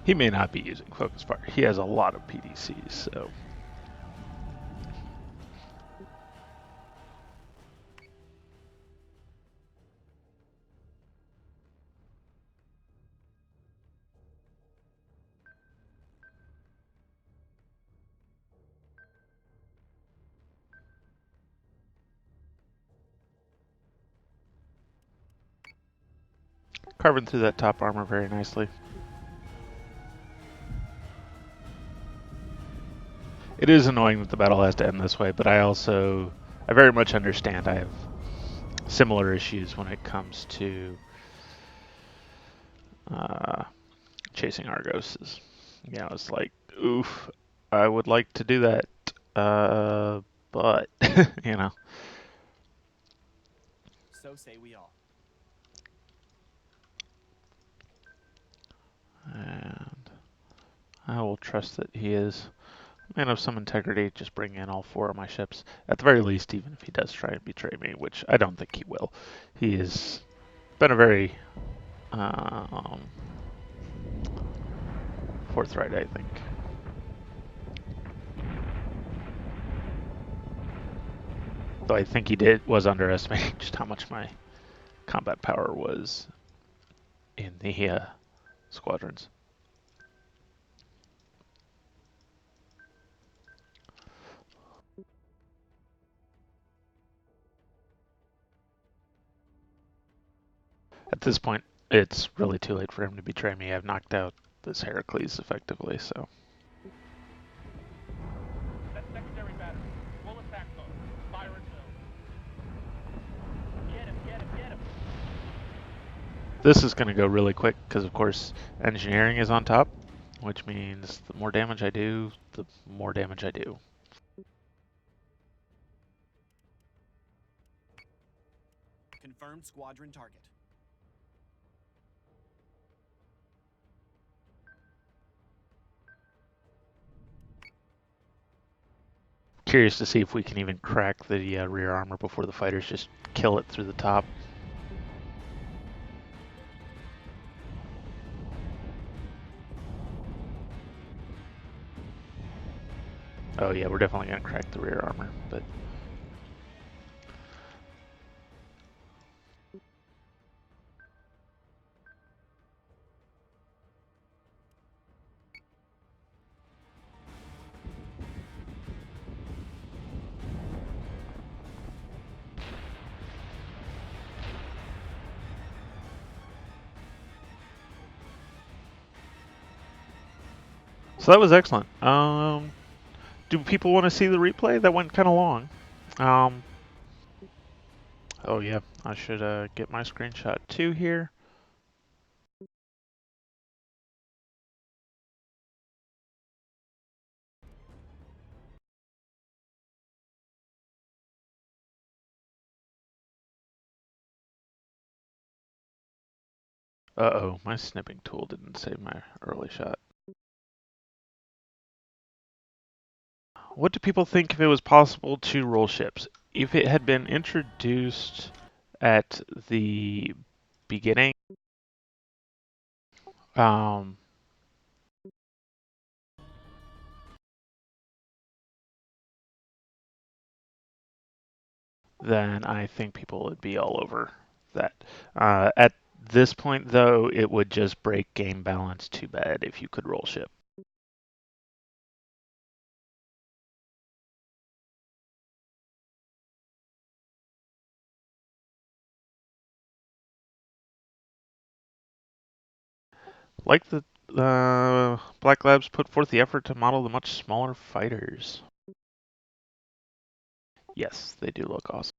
He may not be using focus fire. He has a lot of PDCs, so. Carving through that top armor very nicely. It is annoying that the battle has to end this way, but I very much understand. I have similar issues when it comes to uh, chasing Argoses. You know, it's like, oof, I would like to do that, but, you know. So say we all. And I will trust that he is a man of some integrity. Just bring in all four of my ships. At the very least, even if he does try and betray me, which I don't think he will. He has been a very um, forthright, I think. Though I think he was underestimating just how much my combat power was in the squadrons. At this point, it's really too late for him to betray me. I've knocked out this Heracles effectively, so. That's secondary battery. We'll attack those. Fire and build. Get him, get him, get him. This is going to go really quick because, of course, engineering is on top, which means the more damage I do, the more damage I do. Confirmed squadron target. Curious to see if we can even crack the rear armor before the fighters just kill it through the top. Oh yeah, we're definitely going to crack the rear armor, but... So that was excellent. Do people want to see the replay? That went kind of long. Oh yeah, I should get my screenshot too here. Uh-oh, my snipping tool didn't save my early shot. What do people think if it was possible to roll ships? If it had been introduced at the beginning, then I think people would be all over that. At this point, though, it would just break game balance too bad if you could roll ship. Like the Black Labs put forth the effort to model the much smaller fighters. Yes, they do look awesome.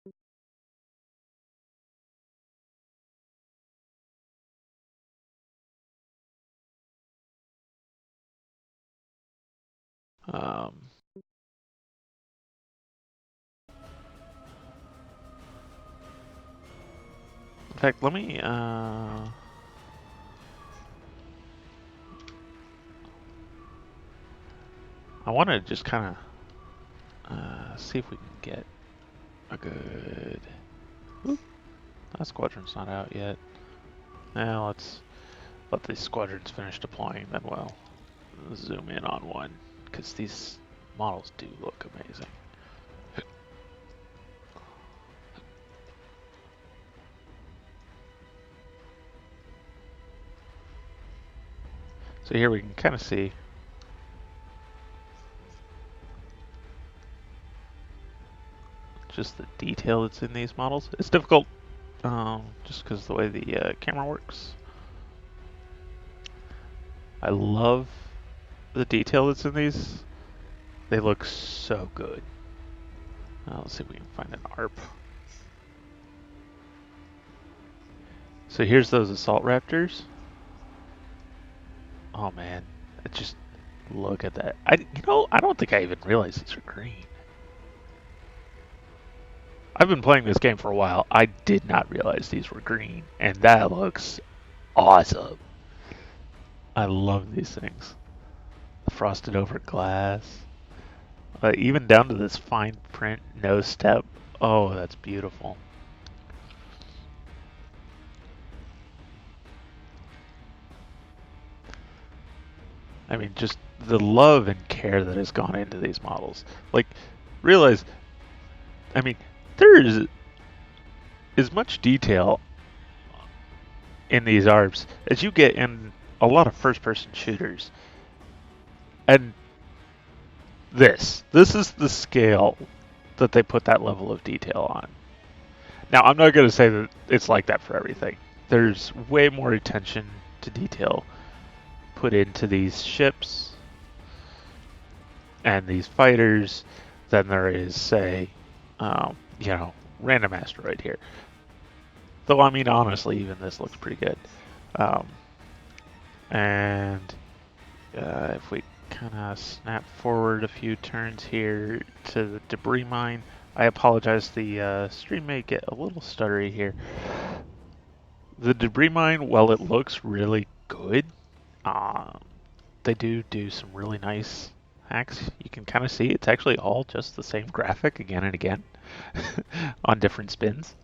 In fact, let me I want to just kind of see if we can get a good... Oop, that squadron's not out yet. Now let's let these squadrons finish deploying, then we'll zoom in on one, because these models do look amazing. So here we can kind of see just the detail that's in these models. It's difficult just because of the way the camera works. I love the detail that's in these. They look so good. Let's see if we can find an ARP. So here's those assault raptors. Oh man, just look at that. I don't think I even realized these are green. I've been playing this game for a while. I did not realize these were green, and that looks awesome. I love these things. The frosted over glass. Even down to this fine print no step. Oh, that's beautiful. I mean, just the love and care that has gone into these models. Like, realize, I mean, there is as much detail in these ARPs as you get in a lot of first-person shooters. And this is the scale that they put that level of detail on. Now, I'm not going to say that it's like that for everything. There's way more attention to detail put into these ships and these fighters than there is, say, random asteroid here. Though, I mean, honestly, even this looks pretty good. And if we kind of snap forward a few turns here to the debris mine, I apologize, the stream may get a little stuttery here. The debris mine, while it looks really good, they do some really nice hacks. You can kind of see it's actually all just the same graphic again and again on different spins.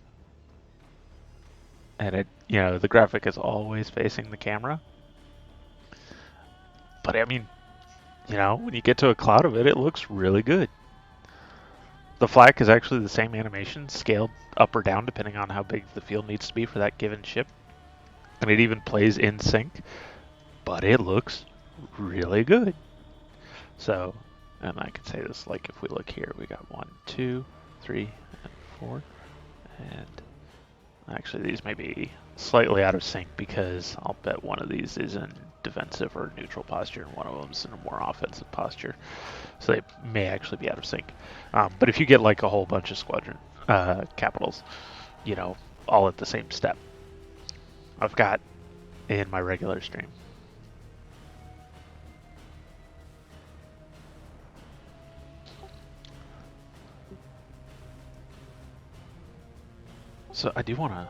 And the graphic is always facing the camera. But I mean, when you get to a cloud of it, it looks really good. The flak is actually the same animation, scaled up or down depending on how big the field needs to be for that given ship. And it even plays in sync, but it looks really good. So, and I can say this, like if we look here, we got 1, 2, 3, and 4. And actually these may be slightly out of sync because I'll bet one of these is in defensive or neutral posture and one of them's in a more offensive posture. So they may actually be out of sync. But if you get like a whole bunch of squadron capitals, all at the same step, I've got in my regular stream. So I do want to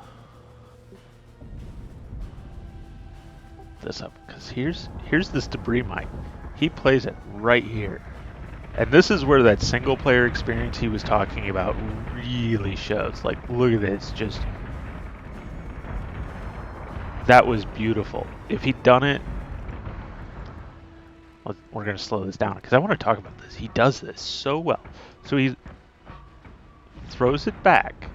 this up because here's this debris mine. He plays it right here, and this is where that single player experience he was talking about really shows. Like, look at this, just that was beautiful. If he'd done it, we're gonna slow this down because I want to talk about this. He does this so well. So he throws it back.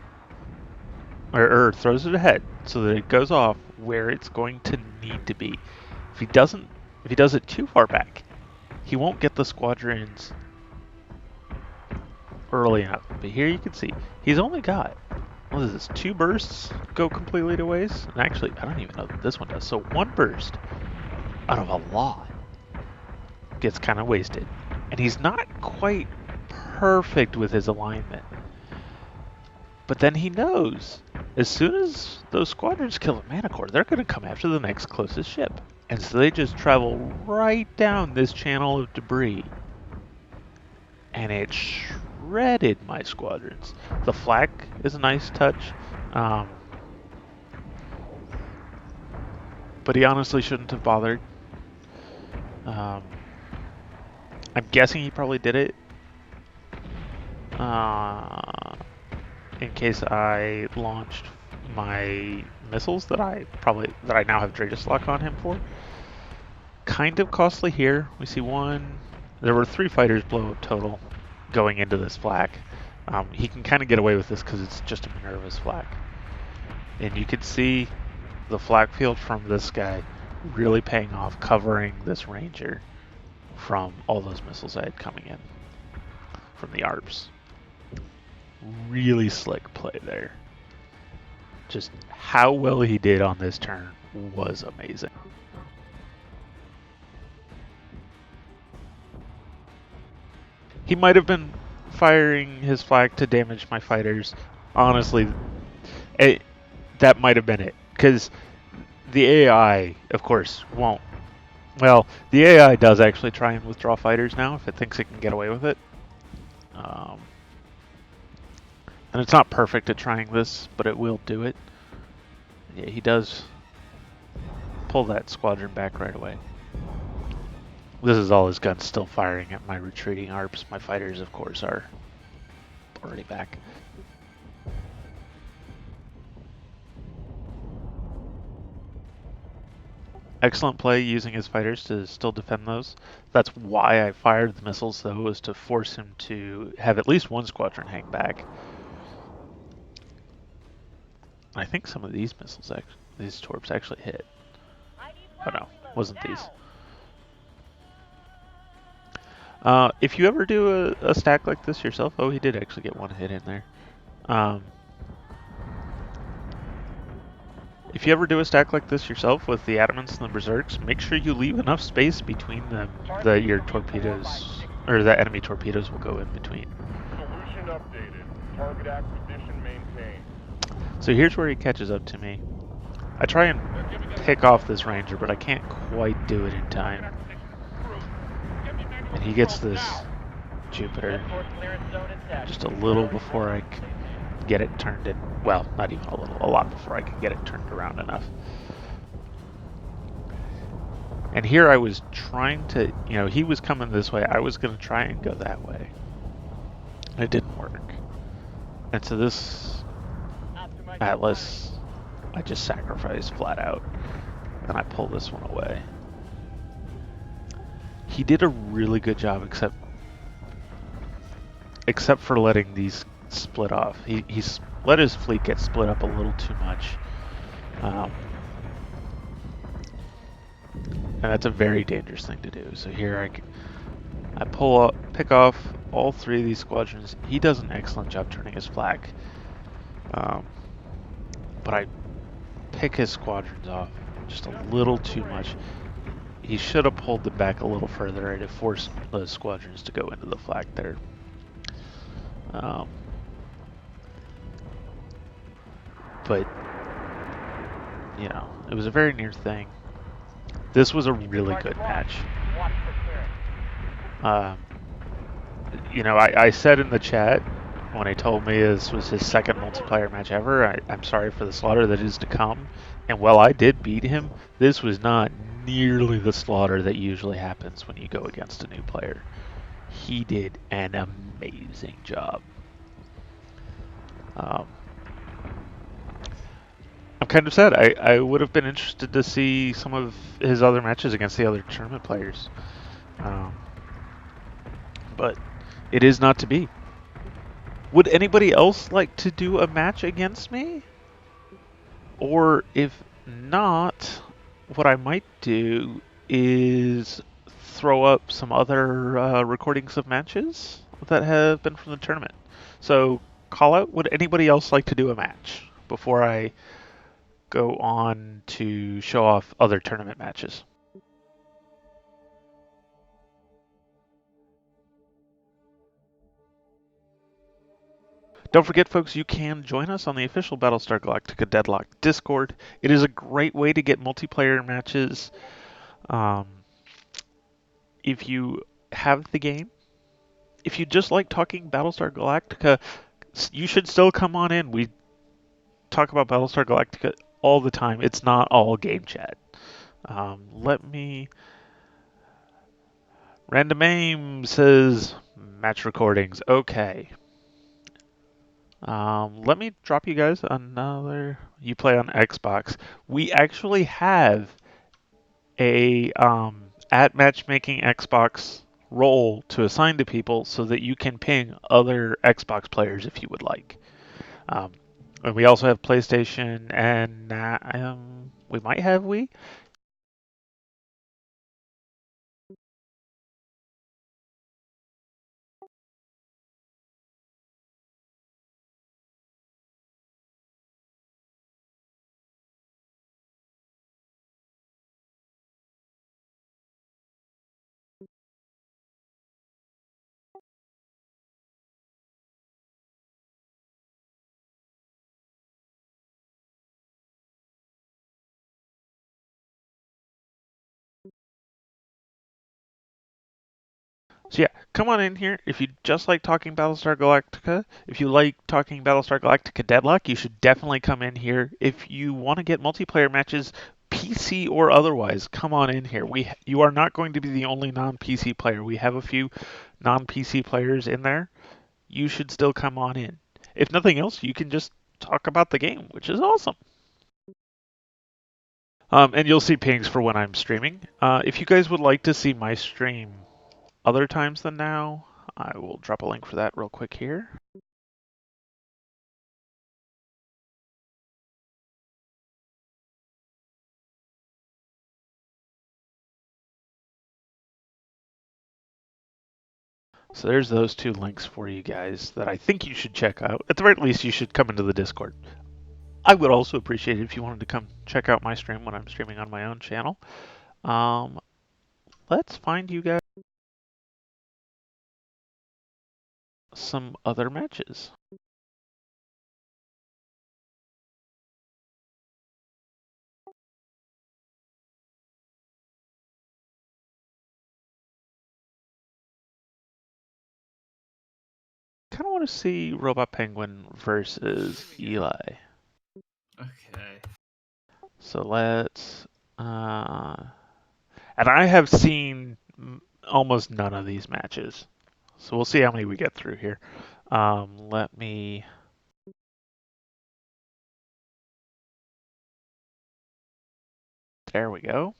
Or throws it ahead so that it goes off where it's going to need to be. If he does it too far back, he won't get the squadrons early enough. But here you can see he's only got, what is this, 2 bursts go completely to waste? And actually, I don't even know that this one does. So 1 burst out of a lot gets kind of wasted. And he's not quite perfect with his alignment. But then he knows, as soon as those squadrons kill a mana core, they're going to come after the next closest ship. And so they just travel right down this channel of debris. And it shredded my squadrons. The flak is a nice touch. But he honestly shouldn't have bothered. I'm guessing he probably did it in case I launched my missiles that I now have Deadlock on him for. Kind of costly here. We see 1. There were 3 fighters blow up total going into this flak. He can kind of get away with this because it's just a Minerva's flak. And you can see the flak field from this guy really paying off, covering this Ranger from all those missiles I had coming in from the ARPs. Really slick play there. Just how well he did on this turn was amazing. He might have been firing his flag to damage my fighters. Honestly, that might have been it. Because the AI, of course, won't. Well, the AI does actually try and withdraw fighters now if it thinks it can get away with it. And it's not perfect at trying this, but it will do it. Yeah, he does pull that squadron back right away. This is all his guns still firing at my retreating ARPs. My fighters, of course, are already back. Excellent play using his fighters to still defend those. That's why I fired the missiles, though, was to force him to have at least 1 squadron hang back. I think some of these missiles, these torps actually hit. Oh no, wasn't these. If you ever do a stack like this yourself, oh, he did actually get one hit in there. If you ever do a stack like this yourself with the Adamants and the Berserks, make sure you leave enough space between them that your torpedoes, or the enemy torpedoes will go in between. Solution updated. Target acquisition maintained. So here's where he catches up to me. I try and pick off this Ranger, but I can't quite do it in time. And he gets this Jupiter just a little before I can get it turned in. Well, not even a little, a lot before I can get it turned around enough. And here I was trying to, he was coming this way. I was going to try and go that way. And it didn't work. And so this Atlas, I just sacrificed flat out. And I pull this one away. He did a really good job, except for letting these split off. He's let his fleet get split up a little too much. And that's a very dangerous thing to do. So here I pick off all three of these squadrons. He does an excellent job turning his flag. But I pick his squadrons off just a little too much. He should have pulled them back a little further and forced those squadrons to go into the flag there. But, it was a very near thing. This was a really good match. I said in the chat when he told me this was his second multiplayer match ever, I'm sorry for the slaughter that is to come. And while I did beat him, this was not nearly the slaughter that usually happens when you go against a new player. He did an amazing job. I'm kind of sad. I would have been interested to see some of his other matches against the other tournament players. But it is not to be. Would anybody else like to do a match against me? Or if not, what I might do is throw up some other recordings of matches that have been from the tournament. So call out, would anybody else like to do a match before I go on to show off other tournament matches? Don't forget, folks, you can join us on the official Battlestar Galactica Deadlock Discord. It is a great way to get multiplayer matches. If you have the game, if you just like talking Battlestar Galactica, you should still come on in. We talk about Battlestar Galactica all the time. It's not all game chat. Random Aim says match recordings. Okay. Let me drop you guys another. You play on Xbox. We actually have a at matchmaking Xbox role to assign to people so that you can ping other Xbox players if you would like. And we also have PlayStation and we might have Wii. So yeah, come on in here. If you just like talking Battlestar Galactica, if you like talking Battlestar Galactica Deadlock, you should definitely come in here. If you want to get multiplayer matches, PC or otherwise, come on in here. You are not going to be the only non-PC player. We have a few non-PC players in there. You should still come on in. If nothing else, you can just talk about the game, which is awesome. And you'll see pings for when I'm streaming. If you guys would like to see my stream other times than now, I will drop a link for that real quick here. So there's those two links for you guys that I think you should check out. At the very least, you should come into the Discord. I would also appreciate it if you wanted to come check out my stream when I'm streaming on my own channel. Let's find you guys some other matches. Kind of want to see Robot Penguin versus Eli. Okay. So let's. And I have seen almost none of these matches. So we'll see how many we get through here. Let me. There we go.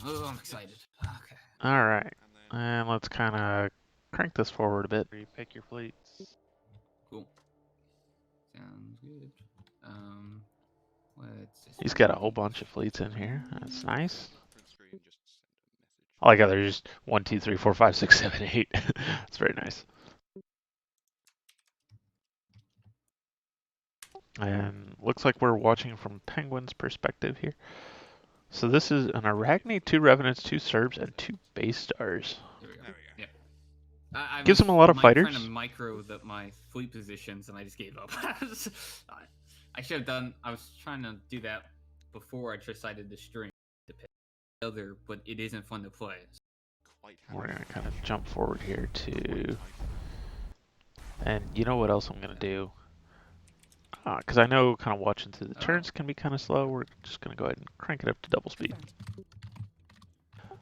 Oh, I'm excited. Okay. All right. And let's kind of crank this forward a bit. Pick your fleets. Cool. Sounds good. Let's just. He's got a whole bunch of fleets in here. That's nice. I like how there's just 1, 2, 3, 4, 5, 6, 7, 8. That's very nice. And looks like we're watching from Penguin's perspective here. So this is an Arachne, 2 Revenants, 2 Serbs, and 2 Base Stars. There we go. There we go. Yeah. Gives him a lot of fighters. Trying to micro my fleet positions, and I just gave up. I should have done. I was trying to do that before I decided to stream to pick the other, but it isn't fun to play. We're gonna kind of jump forward here to, and you know what else I'm gonna do? Because I know kind of watching through the turns can be kind of slow. We're just gonna go ahead and crank it up to double speed.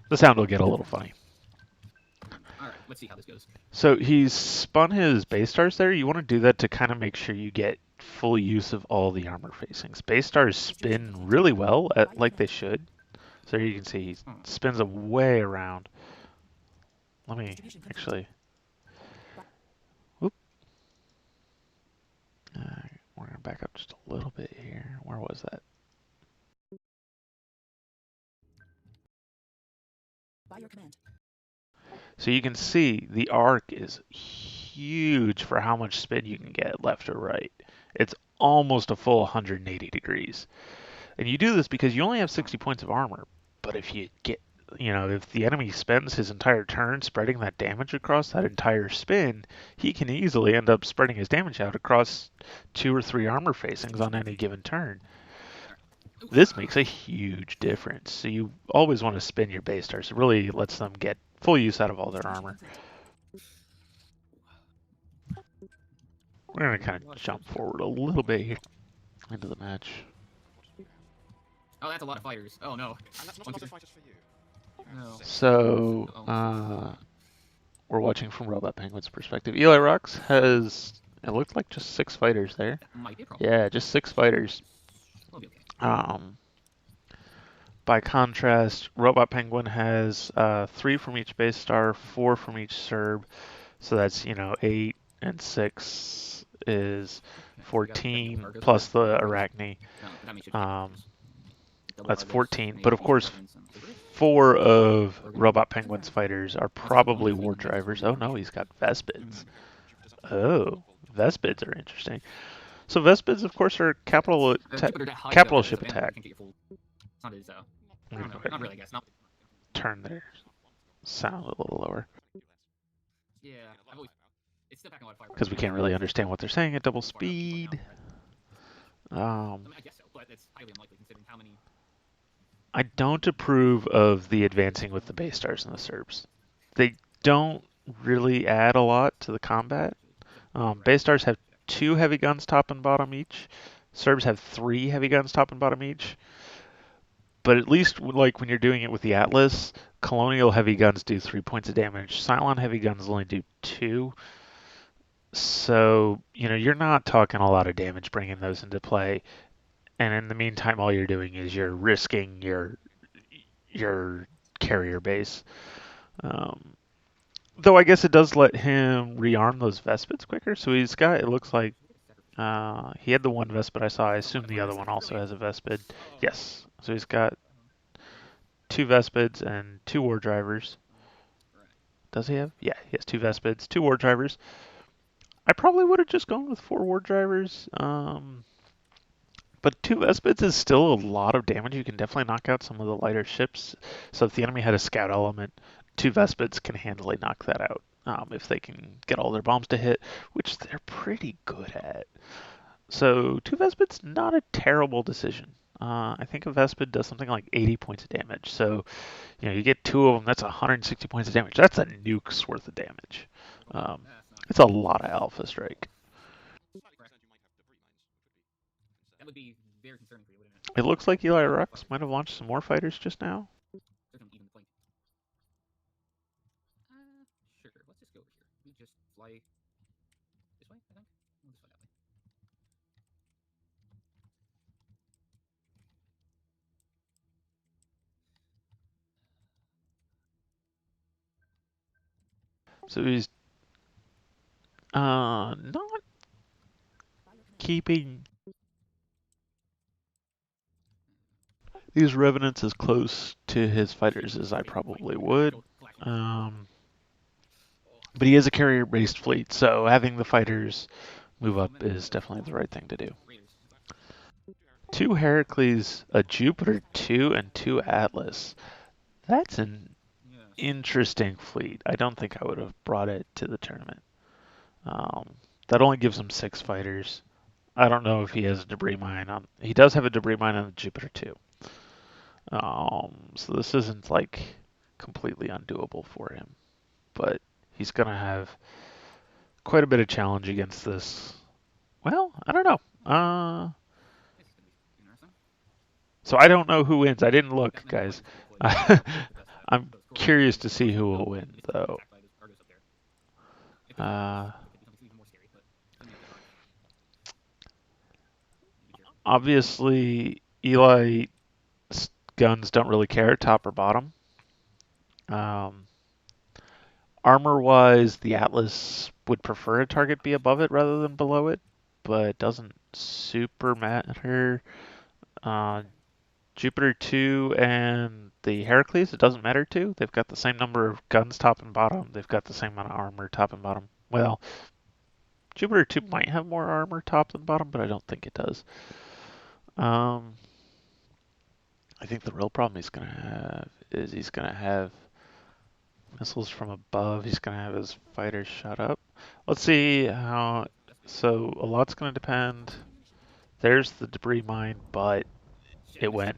The sound will get a little funny. All right, let's see how this goes. So he's spun his base stars there. You want to do that to kind of make sure you get full use of all the armor facings. Base stars spin really well, like they should. So here you can see he spins them way around. Let me actually. Whoop. We're gonna back up just a little bit here. Where was that? By your command. So you can see the arc is huge for how much spin you can get left or right. It's almost a full 180 degrees. And you do this because you only have 60 points of armor. But if you get, if the enemy spends his entire turn spreading that damage across that entire spin, he can easily end up spreading his damage out across 2 or 3 armor facings on any given turn. This makes a huge difference. So you always want to spin your base stars. It really lets them get full use out of all their armor. We're going to kind of jump forward a little bit here into the match. Oh, that's a lot of fighters. Oh no. And that's not a lot of fighters for you. No. So, we're watching from Robot Penguin's perspective. Eli Rocks has, it looked like just 6 fighters there. Might be a problem. Yeah, just 6 fighters. We'll be okay. By contrast, Robot Penguin has 3 from each base star, 4 from each Serb. So that's, 8 and 6 is 14 plus the Arachne. That's 14. But of course, 4 of Robot Penguin's fighters are probably war drivers. Oh no, he's got Vespids. Oh, Vespids are interesting. So Vespids, of course, are capital ship attack. Not really, I guess. Turn their sound a little lower. Yeah, it's still packing a lot of fire. Because we can't really understand what they're saying at double speed. I guess so, but it's highly unlikely considering how many. I don't approve of the advancing with the base stars and the Serbs. They don't really add a lot to the combat. Base stars have 2 heavy guns top and bottom each. Serbs have 3 heavy guns top and bottom each. But at least like when you're doing it with the Atlas, Colonial heavy guns do 3 points of damage. Cylon heavy guns only do 2. So, you're not talking a lot of damage bringing those into play. And in the meantime, all you're doing is you're risking your carrier base. Though I guess it does let him rearm those Vespids quicker. So he's got, it looks like, he had the one Vespid I saw. I assume the other one also has a Vespid. Yes. So he's got 2 Vespids and 2 war drivers Does he have? Yeah, he has 2 Vespids, 2 War Drivers. I probably would have just gone with 4 War Drivers. But 2 Vespids is still a lot of damage. You can definitely knock out some of the lighter ships. So if the enemy had a scout element, 2 Vespids can handily knock that out. If they can get all their bombs to hit, which they're pretty good at. So 2 Vespids, not a terrible decision. I think a Vespid does something like 80 points of damage. So, you get 2 of them, that's 160 points of damage. That's a nuke's worth of damage. Um, it's a lot of Alpha Strike. That would be very concerning for you, wouldn't It looks like Eli Rux might have launched some more fighters just now. Sure, let's just go over here. We just fly this way, I think. We'll just fly that way. So he's not keeping these revenants as close to his fighters as I probably would. But he is a carrier-based fleet, so having the fighters move up is definitely the right thing to do. 2 Heracles, a Jupiter 2, and 2 Atlas. That's an interesting fleet. I don't think I would have brought it to the tournament. That only gives him 6 fighters. I don't know if he has a debris mine on. He does have a debris mine on the Jupiter 2. So this isn't like completely undoable for him, but he's gonna have quite a bit of challenge against this. Well, I don't know. So I don't know who wins. I didn't look, guys. I'm curious to see who will win, though. Obviously, Eli's guns don't really care, top or bottom. Armor-wise, the Atlas would prefer a target be above it rather than below it, but it doesn't super matter. Jupiter 2 and the Heracles, it doesn't matter to. They've got the same number of guns top and bottom. They've got the same amount of armor top and bottom. Well, Jupiter 2 might have more armor top than bottom, but I don't think it does. I think the real problem he's going to have is he's going to have missiles from above. He's going to have his fighters shut up. Let's see how... So a lot's going to depend. There's the debris mine, but it went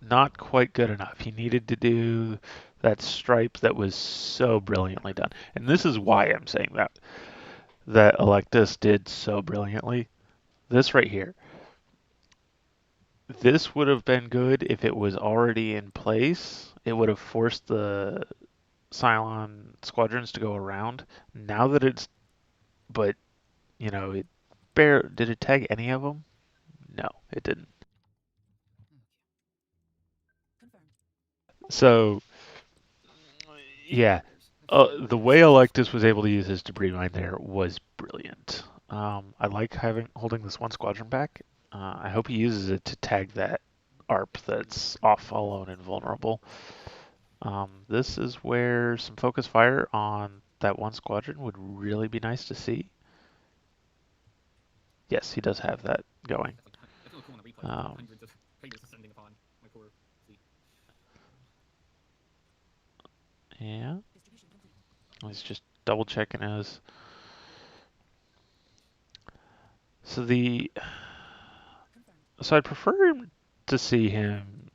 not quite good enough. He needed to do that stripe that was so brilliantly done. And this is why I'm saying that Allectus did so brilliantly. This right here. This would have been good if it was already in place. It would have forced the Cylon squadrons to go around. Now that it's... But, did it tag any of them? No, it didn't. So, yeah, the way Allectus was able to use his debris mine there was brilliant. I like holding this one squadron back. I hope he uses it to tag that ARP that's off alone and vulnerable. This is where some focus fire on that one squadron would really be nice to see. Yes, he does have that going. Yeah. He's just double checking his. So I'd prefer to see him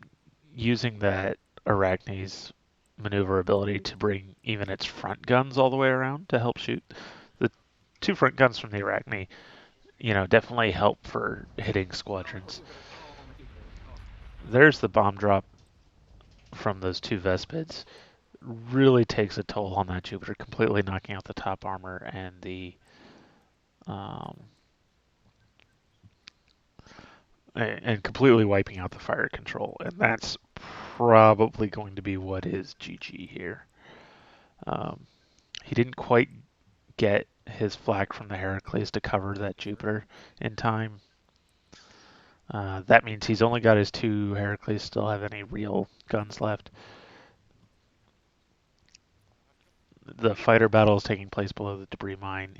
using that Arachne's maneuverability to bring even its front guns all the way around to help shoot. The 2 front guns from the Arachne, definitely help for hitting squadrons. There's the bomb drop from those 2 Vespids. Really takes a toll on that Jupiter, completely knocking out the top armor and the and completely wiping out the fire control. And that's probably going to be what is GG here. He didn't quite get his flak from the Heracles to cover that Jupiter in time. That means he's only got his 2 Heracles still have any real guns left. the fighter battle is taking place below the debris mine.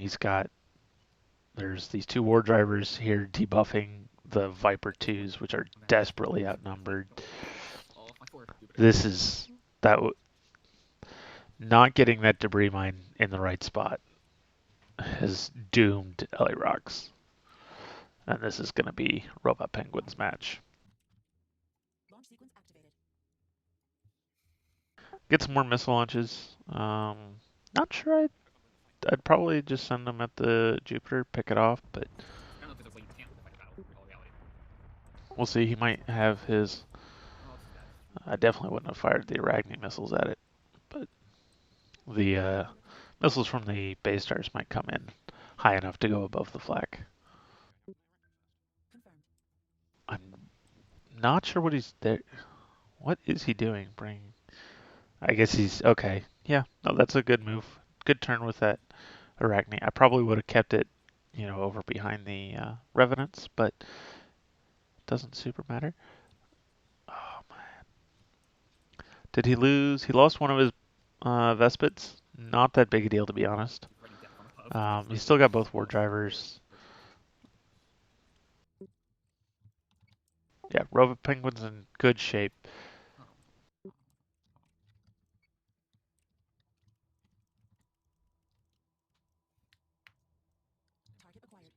There's these two war drivers here debuffing the Viper 2s, which are desperately outnumbered. Oh, my four. This is that not getting that debris mine in the right spot has doomed LA Rocks. And this is going to be Robot Penguin's match. Launch sequence activated. Get some more missile launches. Not sure I'd probably just send them at the Jupiter, pick it off, but I don't know if there's a way you can't with the fighter battle in all reality. we'll see. He might have his. Oh, it's bad. I definitely wouldn't have fired the Arachne missiles at it, but the missiles from the base stars might come in high enough to go above the flak. Confirmed. I'm not sure what he's there. What is he doing? I guess he's okay. Yeah, no, that's a good move. Good turn with that Arachne. I probably would have kept it, over behind the Revenants, but it doesn't super matter. Oh man, did he lose? He lost one of his Vespids. Not that big a deal, to be honest. Writing death on the pub. He's still got both war drivers. Yeah, Robot Penguin's in good shape. Target acquired.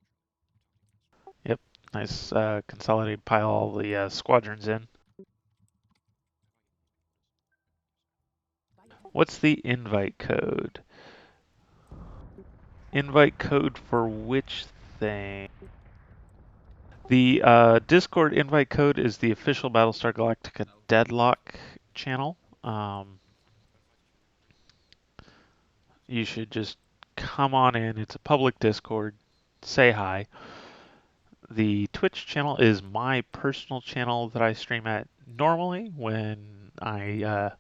Yep, nice consolidated pile all the squadrons in. What's the invite code? Invite code for which thing? The Discord invite code is the official Battlestar Galactica Deadlock channel. You should just come on in. It's a public Discord. Say hi. The Twitch channel is my personal channel that I stream at normally when I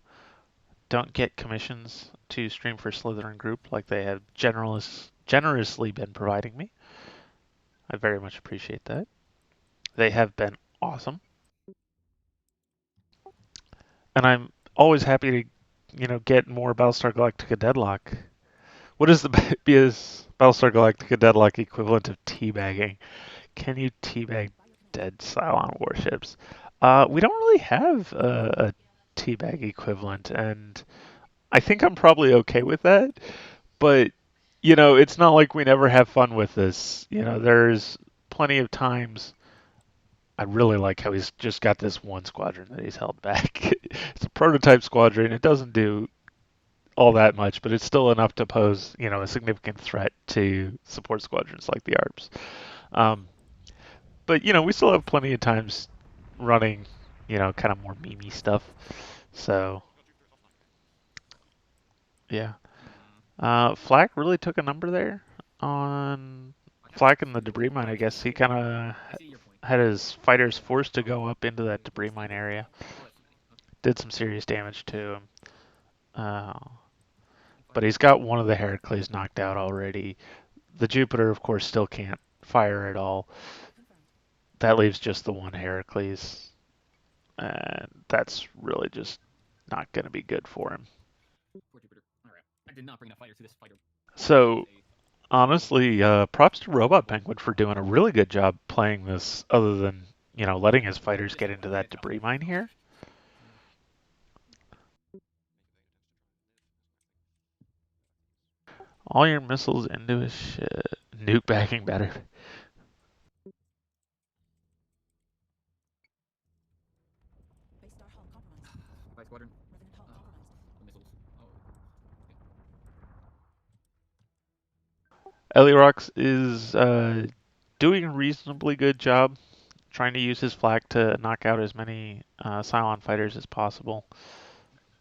don't get commissions to stream for Slytherin Group like they have generously been providing me. I very much appreciate that. They have been awesome. And I'm always happy to, get more Battlestar Galactica Deadlock. What is the Battlestar Galactica Deadlock equivalent of teabagging? Can you teabag dead Cylon warships? We don't really have a teabag equivalent, and I think I'm probably okay with that. But it's not like we never have fun with this. There's plenty of times. I really like how he's just got this one squadron that he's held back. It's a prototype squadron. It doesn't do all that much, but it's still enough to pose, a significant threat to support squadrons like the ARPs. But we still have plenty of times running, kind of more memey stuff. So yeah, Flak really took a number there on Flak and the debris mine. I guess he kind of I see your point. had his fighters forced to go up into that debris mine area. Oh, that's funny. Did some serious damage to him. But he's got one of the Heracles knocked out already. The Jupiter, of course, still can't fire at all. That leaves just the one Heracles. And that's really just not going to be good for him. Poor Jupiter. Alright. I did not bring enough fighters to this fighter. So, honestly, props to Robot Penguin for doing a really good job playing this, other than, letting his fighters get into that debris mine here. All your missiles into his shit. Nuke backing better. Base star hull compromised. By squadron. Revenant hull compromised. The missiles. Oh. Elierox is doing a reasonably good job trying to use his flak to knock out as many Cylon fighters as possible.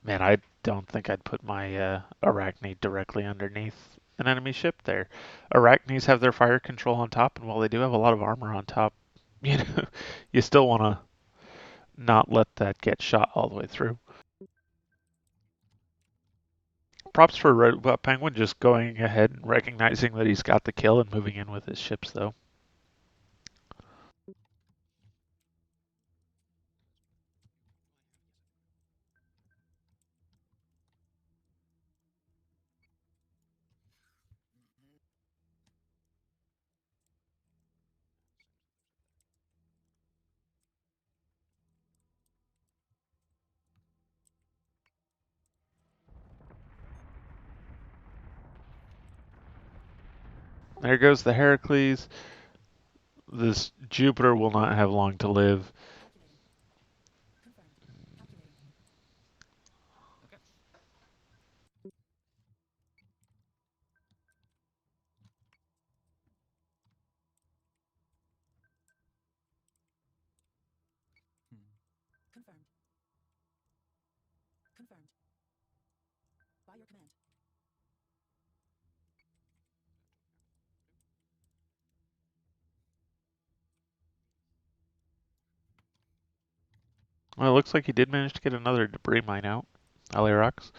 Man, I don't think I'd put my Arachne directly underneath an enemy ship there. Arachnes have their fire control on top, and while they do have a lot of armor on top, you still want to not let that get shot all the way through. Props for Robot Penguin just going ahead and recognizing that he's got the kill and moving in with his ships, though. There goes the Heracles. This Jupiter will not have long to live. Calculating. Confirmed. Calculating. Okay. Confirmed. Confirmed. By your command. Well, it looks like he did manage to get another debris mine out. Allectus.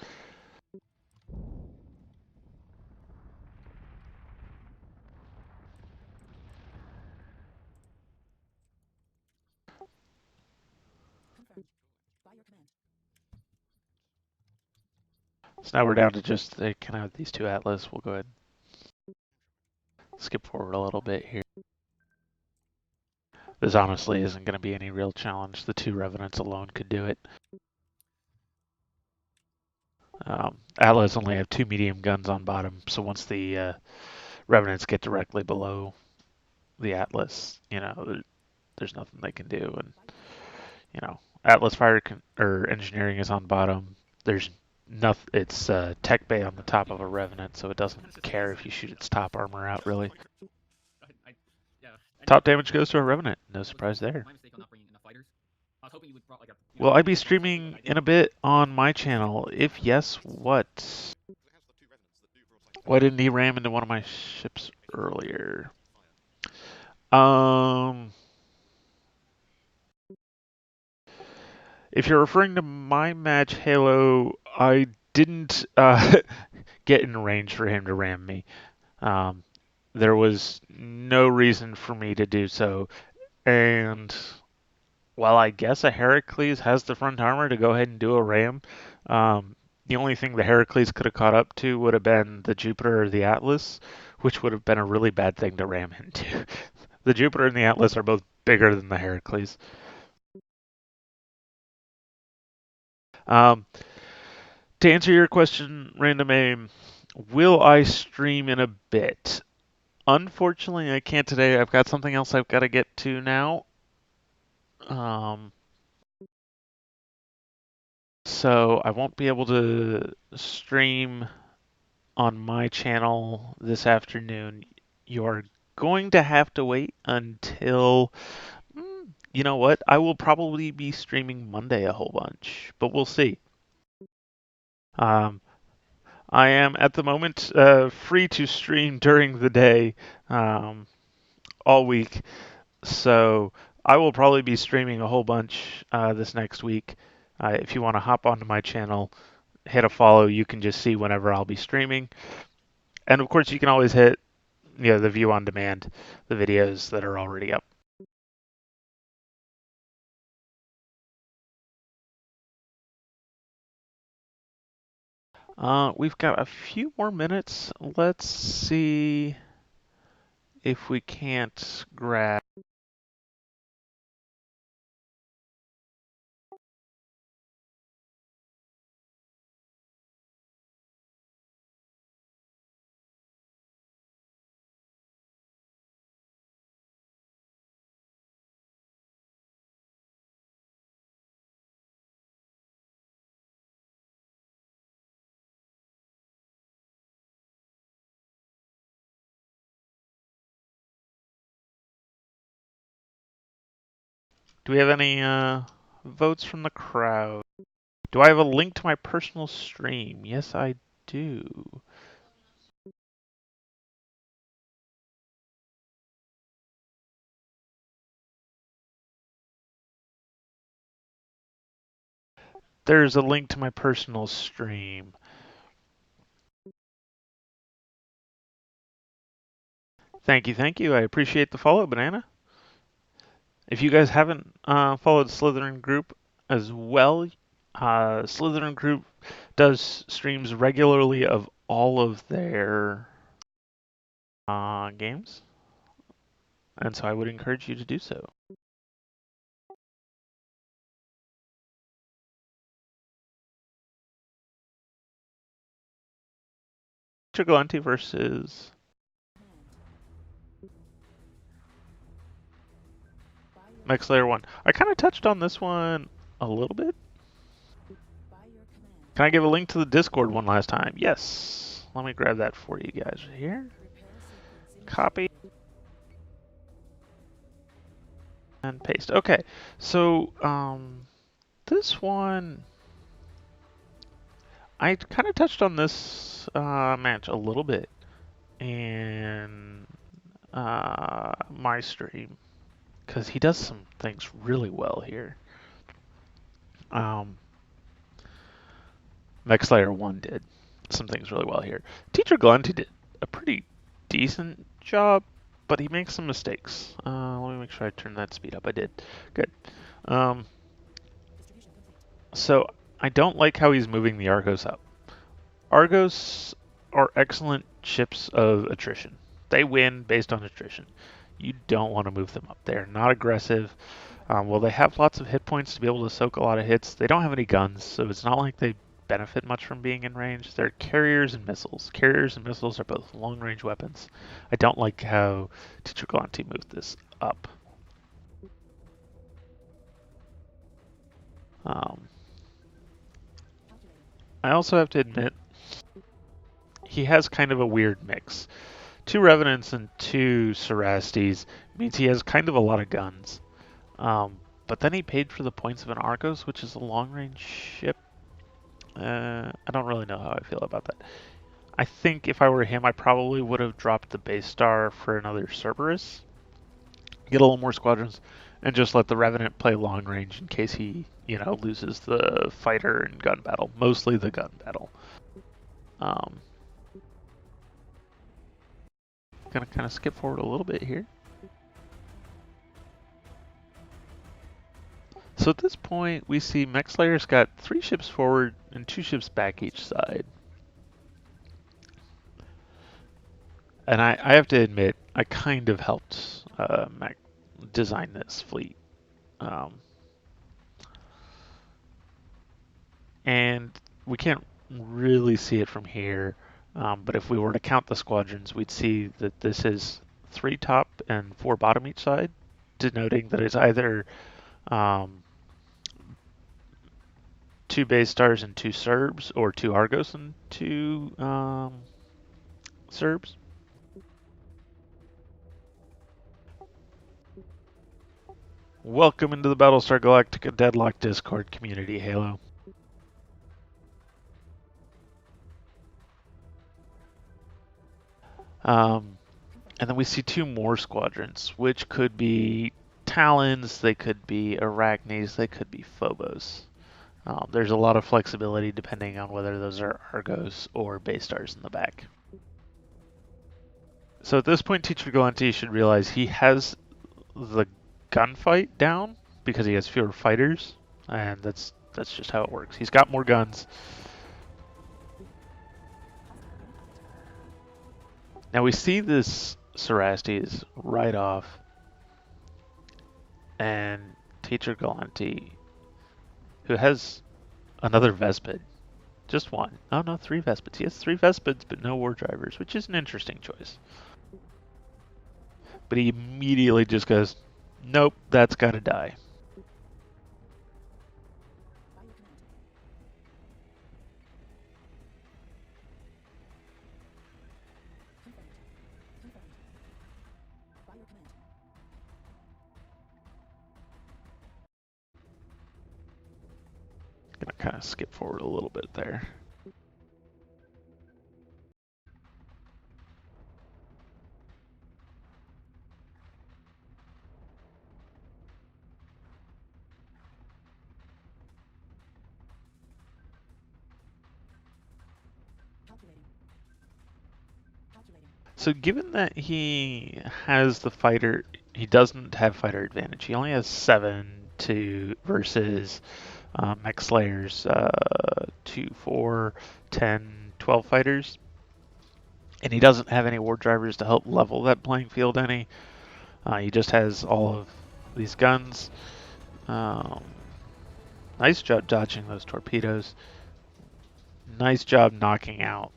Confirmed. By your command. So now we're down to just kind of these two Atlas. We'll go ahead and skip forward a little bit here. This honestly isn't going to be any real challenge. The two Revenants alone could do it. Atlas only have two medium guns on bottom, so once the Revenants get directly below the Atlas, there's nothing they can do. And Atlas fire or engineering is on bottom. There's nothing. It's tech bay on the top of a Revenant, so it doesn't care if you shoot its top armor out. Really, Yeah. top damage goes to a Revenant. No surprise there. My mistake on not bringing enough fighters. I was hoping you would brought like a. Will I be streaming in a bit on my channel? If yes, what? Why didn't he ram into one of my ships earlier? If you're referring to my match Halo, I didn't get in range for him to ram me. There was no reason for me to do so, and while I guess a Heracles has the front armor to go ahead and do a ram, the only thing the Heracles could have caught up to would have been the Jupiter or the Atlas, which would have been a really bad thing to ram into. The Jupiter and the Atlas are both bigger than the Heracles. Um, to answer your question, Random Aim, will I stream in a bit? Unfortunately, I can't today. I've got something else I've got to get to now. So I won't be able to stream on my channel this afternoon. You're going to have to wait until, you know what? I will probably be streaming Monday a whole bunch, but we'll see. Um, I am at the moment free to stream during the day all week, so I will probably be streaming a whole bunch this next week. If you want to hop onto my channel, hit a follow. You can just see whenever I'll be streaming. And of course, you can always hit the view on demand, the videos that are already up. We've got a few more minutes. Let's see if we can't grab. Do we have any votes from the crowd? Do I have a link to my personal stream? Yes, I do. There's a link to my personal stream. Thank you, thank you. I appreciate the follow, Banana. If you guys haven't followed Slytherin Group as well, Slytherin Group does streams regularly of all of their games, and so I would encourage you to do so. Galactica versus Mech Slayer 1. I kind of touched on this one a little bit. By your command. Can I give a link to the Discord one last time? Yes. Let me grab that for you guys here. Repair sequence Copy initiated. and paste. Okay, so this one, I kind of touched on this match a little bit in my stream because he does some things really well here. Mech Slayer 1 did some things really well here. Teacher Galactica did a pretty decent job, but he makes some mistakes. Let me make sure I turn that speed up. I did. Good. Distribution complete. So I don't like how he's moving the Argos up. Argos are excellent ships of attrition. They win based on attrition. You don't want to move them up. They're not aggressive. Well, they have lots of hit points to be able to soak a lot of hits. They don't have any guns, so it's not like they benefit much from being in range. They're carriers and missiles. Carriers and missiles are both long-range weapons. I don't like how Teacher Galactica moved this up. I also have to admit, he has kind of a weird mix. 2 Revenants and 2 Cerastes means he has kind of a lot of guns. But then he paid for the points of an Argos, which is a long-range ship. I don't really know how I feel about that. I think if I were him, I probably would have dropped the base star for another Cerberus, get a little more squadrons, and just let the Revenant play long range in case he, loses the fighter and gun battle. Mostly the gun battle. Gonna kind of skip forward a little bit here. So at this point, we see Mech Slayer's got 3 ships forward and 2 ships back each side. And I have to admit, I kind of helped Mech design this fleet. And we can't really see it from here, but if we were to count the squadrons, we'd see that this is 3 top and 4 bottom each side, denoting that it's either 2 base stars and 2 Serbs, or 2 Argos and 2 Serbs. Welcome into the Battlestar Galactica Deadlock Discord community, Halo. And then we see 2 more squadrons, which could be Talons, they could be Arachnes, they could be Phobos. There's a lot of flexibility depending on whether those are Argos or base stars in the back. So at this point, Teacher Galactica should realize he has the gunfight down because he has fewer fighters, and that's just how it works. He's got more guns. Now we see this Cerastes right off, and Teacher Galactica, who has another Vespid, just one. Oh no, 3 Vespids. He has 3 Vespids, but no war drivers, which is an interesting choice. But he immediately just goes, nope, that's gotta die. By your command. Confirmed. Confirmed. By your command. Gonna kind of skip forward a little bit there. Calculating. Calculating. So given that he has the fighter, he doesn't have fighter advantage. He only has 7 to versus Mech Slayer's 2, 4, 10, 12 fighters. And he doesn't have any war drivers to help level that playing field any. He just has all of these guns. Nice job dodging those torpedoes. Nice job knocking out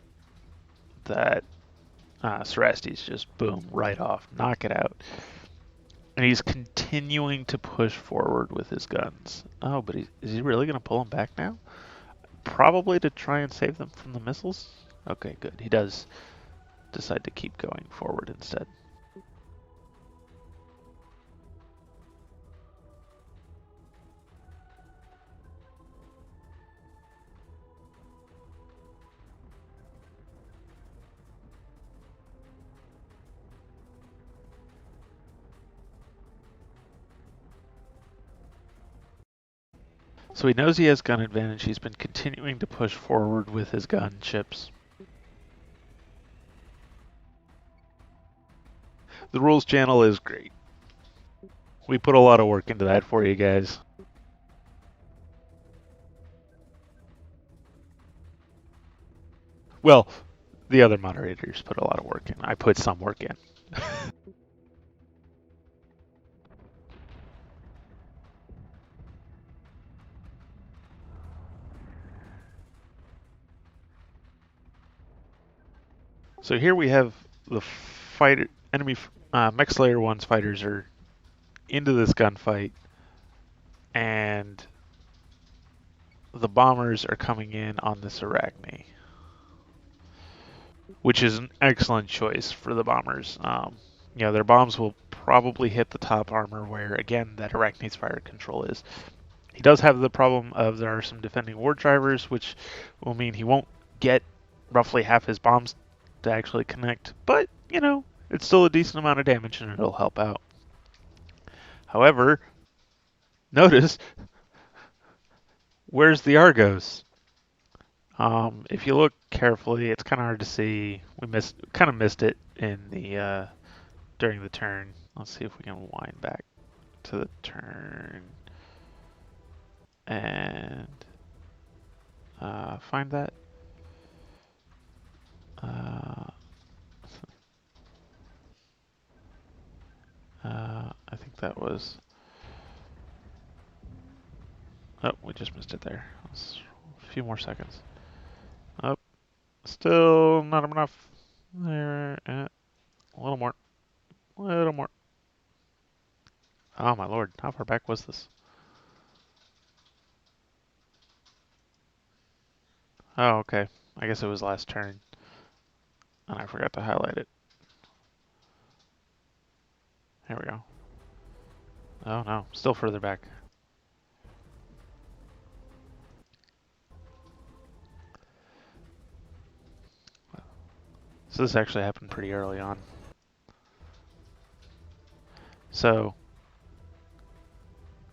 that Cerastes, just boom, right off. Knock it out. And he's continuing to push forward with his guns. Oh, but is he really going to pull them back now? Probably to try and save them from the missiles? Okay, good. He does decide to keep going forward instead. So he knows he has gun advantage. He's been continuing to push forward with his gunships. The rules channel is great. We put a lot of work into that for you guys. Well, the other moderators put a lot of work in. I put some work in. So here we have the enemy Mech Slayer 1's fighters are into this gunfight, and the bombers are coming in on this Arachne, which is an excellent choice for the bombers. Their bombs will probably hit the top armor where, again, that Arachne's fire control is. He does have the problem of there are some defending ward drivers, which will mean he won't get roughly half his bombs to actually connect, but, it's still a decent amount of damage and it'll help out. However, notice, where's the Argos? If you look carefully, it's kind of hard to see. We kind of missed it in the during the turn. Let's see if we can wind back to the turn and find that. I think that was. Oh, we just missed it there. A few more seconds. Oh, still not enough. There, a little more. A little more. Oh my lord, how far back was this? Oh, okay. I guess it was last turn. And I forgot to highlight it. There we go. Oh no, still further back. So this actually happened pretty early on. So,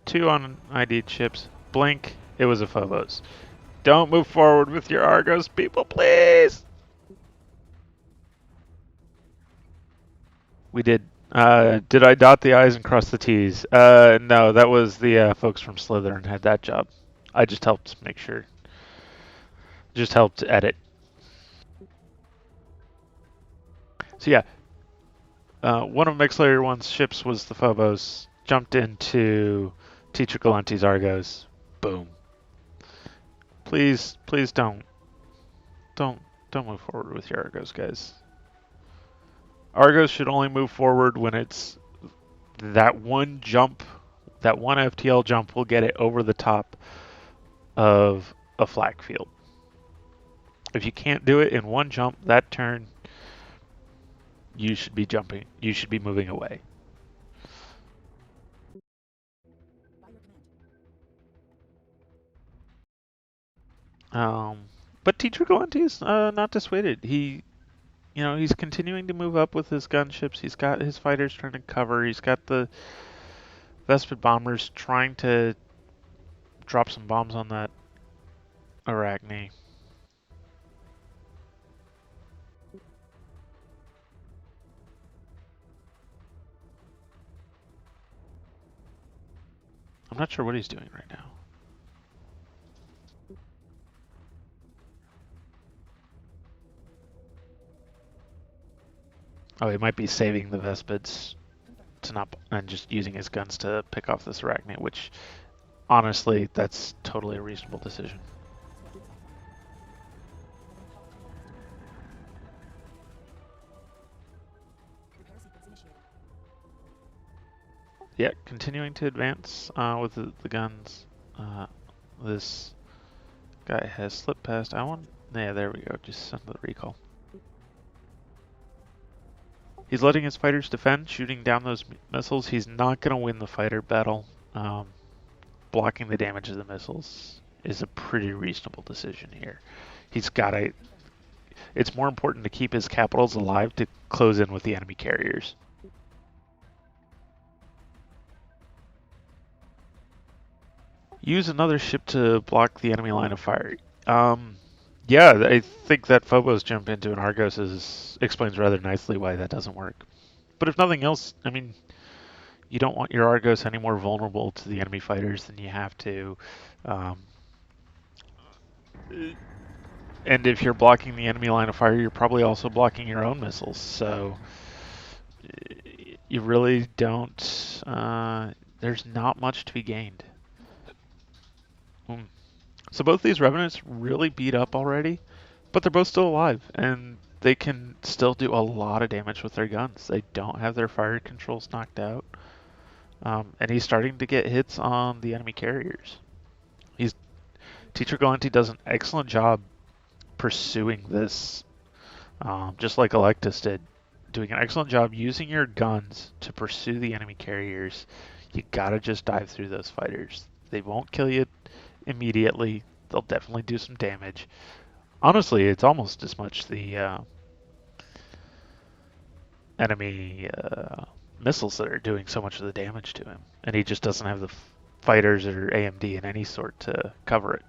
2 on ID'd ships. Blink, it was a Phobos. Don't move forward with your Argos, people, please! We did. Did I dot the I's and cross the T's? No, that was the folks from Slytherin had that job. I just helped make sure. Just helped edit. So yeah, one of Mixlayer 1's ships was the Phobos. Jumped into Teacher Galante's Argos. Boom. Please don't move forward with your Argos, guys. Argos should only move forward when it's that one jump, that one FTL jump will get it over the top of a flak field. If you can't do it in one jump that turn, you should be jumping. You should be moving away. But Teacher Galante is not dissuaded. He's continuing to move up with his gunships. He's got his fighters trying to cover. He's got the Vespid bombers trying to drop some bombs on that Arachne. I'm not sure what he's doing right now. Oh, he might be saving the Vespids to not and just using his guns to pick off this Arachne, which honestly, that's totally a reasonable decision. Yeah, continuing to advance with the guns. This guy has slipped past. I want. Yeah, there we go. Just send the recall. He's letting his fighters defend, shooting down those missiles. He's not going to win the fighter battle. Blocking the damage of the missiles is a pretty reasonable decision here. He's got to. It's more important to keep his capitals alive to close in with the enemy carriers. Use another ship to block the enemy line of fire. Yeah, I think that Phobos jump into an Argos explains rather nicely why that doesn't work. But if nothing else, I mean, you don't want your Argos any more vulnerable to the enemy fighters than you have to. Um, and if you're blocking the enemy line of fire, you're probably also blocking your own missiles. So you really don't. There's not much to be gained. So both these Revenants really beat up already, but they're both still alive, and they can still do a lot of damage with their guns. They don't have their fire controls knocked out. And he's starting to get hits on the enemy carriers. Teacher Galactica does an excellent job pursuing this, just like Allectus did. Doing an excellent job using your guns to pursue the enemy carriers. You gotta just dive through those fighters. They won't kill you immediately. They'll definitely do some damage. Honestly, it's almost as much the enemy missiles that are doing so much of the damage to him, and he just doesn't have the fighters or AMD in any sort to cover it.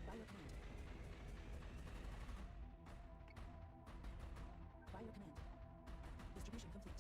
By your command. By your command. Distribution complete.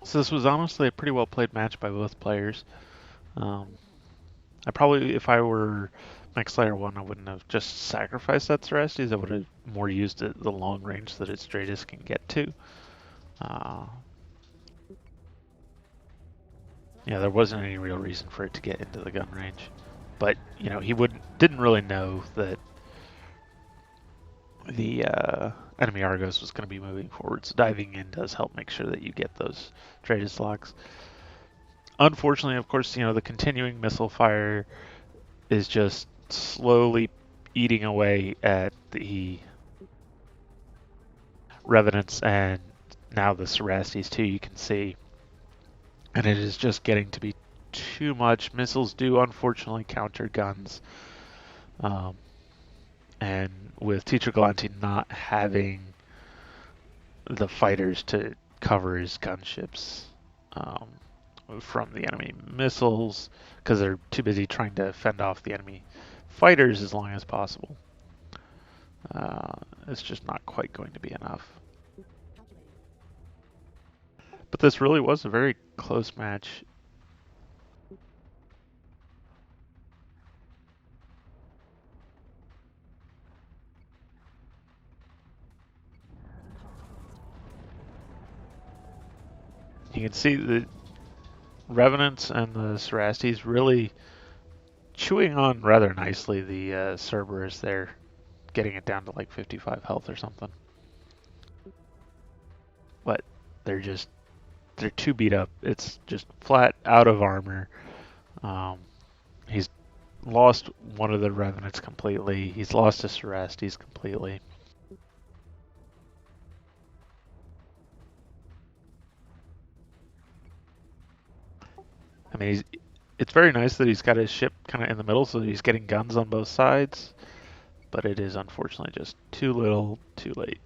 So this was honestly a pretty well played match by both players. Um, I probably, if I were Max Slayer 1, I wouldn't have just sacrificed that Cerastes. I would have more used it, the long range that its Stratus can get to. Uh, yeah, there wasn't any real reason for it to get into the gun range. But, you know, he didn't really know that the enemy Argos was going to be moving forward. So diving in does help make sure that you get those Stratus locks. Unfortunately, of course, you know, the continuing missile fire is just slowly eating away at the Revenants and now the Cerastes too, you can see. And it is just getting to be too much. Missiles do unfortunately counter guns. And with Teacher Galante not having the fighters to cover his gunships from the enemy missiles, because they're too busy trying to fend off the enemy fighters as long as possible. It's just not quite going to be enough. Calculating. But this really was a very close match. You can see the Revenants and the Cerastes really chewing on rather nicely the Cerberus there, getting it down to like 55 health or something. but they're just they're too beat up. It's just flat out of armor. Um, he's lost one of the revenants completely. He's lost his Cerestes completely. I mean, it's very nice that he's got his ship kind of in the middle, so that he's getting guns on both sides. But it is unfortunately just too little, too late.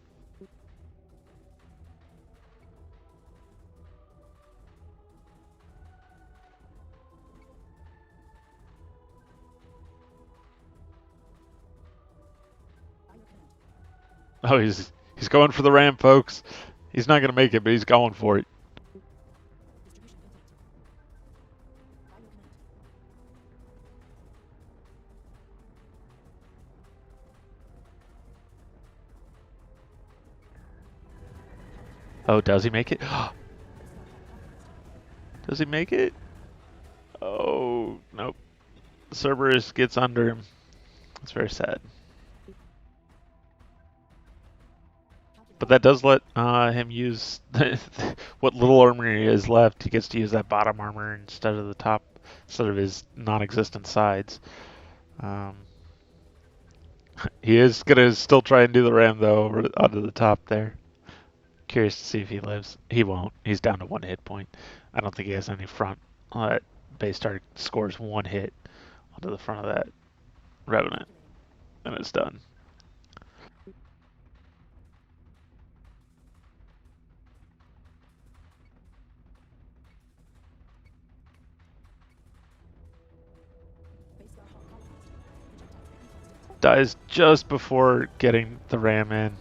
Oh, he's going for the ram, folks. He's not going to make it, but he's going for it. Oh, does he make it? Does he make it? Oh, nope. Cerberus gets under him. It's very sad. But that does let him use what little armor he has left. He gets to use that bottom armor instead of the top, instead of his non-existent sides. Um, he is gonna still try and do the ram though over onto the top there. Curious to see if he lives. He won't. He's down to 1 hit point. I don't think he has any front. Battlestar scores 1 hit onto the front of that revenant, and it's done. Dies just before getting the ram in.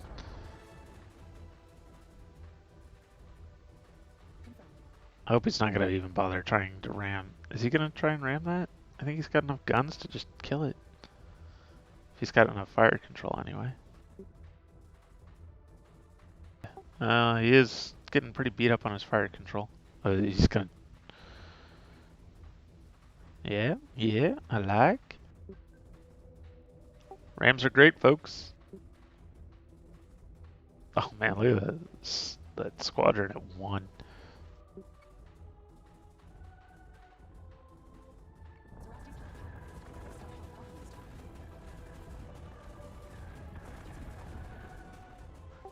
I hope he's not going to even bother trying to ram. Is he going to try and ram that? I think he's got enough guns to just kill it. If he's got enough fire control anyway. He is getting pretty beat up on his fire control. He's going to... Yeah, I like. Rams are great, folks. Oh man, look at that squadron at 1.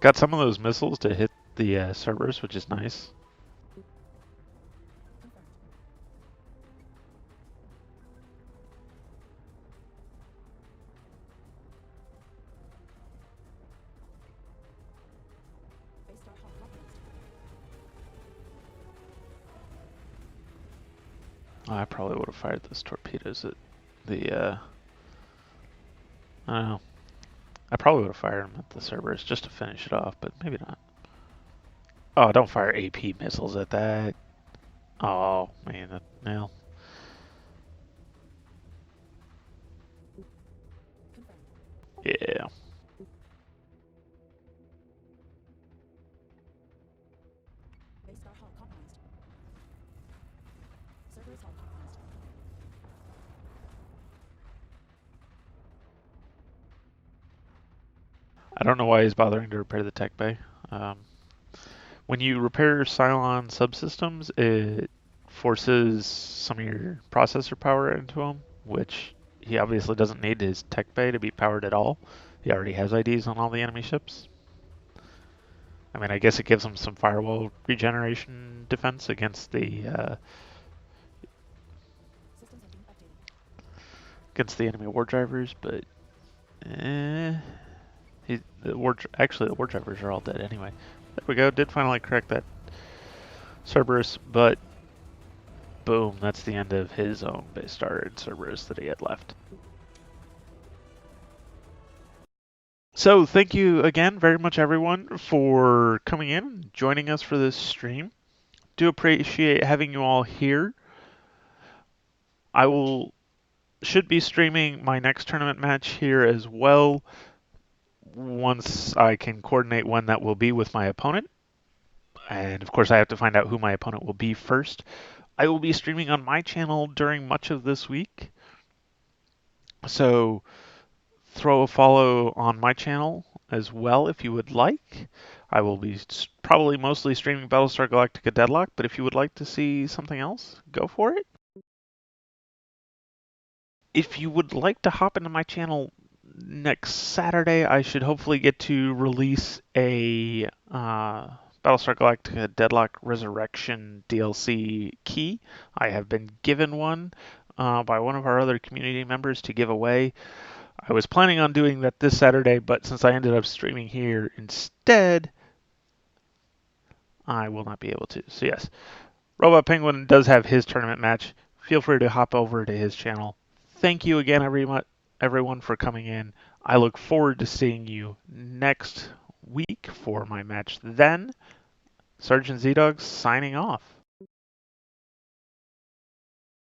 Got some of those missiles to hit the Cerberus, which is nice. Oh, I probably would have fired those torpedoes at the, I don't know. I probably would have fired them at the Cerberus just to finish it off, but maybe not. Oh, don't fire AP missiles at that. Oh, man, that nail. Yeah. I don't know why he's bothering to repair the tech bay. When you repair Cylon subsystems, it forces some of your processor power into them, which he obviously doesn't need his tech bay to be powered at all. He already has IDs on all the enemy ships. I mean, I guess it gives him some firewall regeneration defense against the enemy war drivers, but actually the war drivers are all dead anyway. There we go. Did finally correct that Cerberus, but boom, that's the end of his own Battlestar and Cerberus that he had left. So thank you again very much everyone for coming in and joining us for this stream. Do appreciate having you all here. Should be streaming my next tournament match here as well once I can coordinate when that will be with my opponent. And of course I have to find out who my opponent will be first. I will be streaming on my channel during much of this week. So throw a follow on my channel as well if you would like. I will be probably mostly streaming Battlestar Galactica Deadlock, but if you would like to see something else, go for it. If you would like to hop into my channel next Saturday, I should hopefully get to release a Battlestar Galactica Deadlock Resurrection DLC key. I have been given one by one of our other community members to give away. I was planning on doing that this Saturday, but since I ended up streaming here instead, I will not be able to. So yes, Robot Penguin does have his tournament match. Feel free to hop over to his channel. Thank you again, everyone, for coming in. I look forward to seeing you next week for my match then. SgtZdog signing off.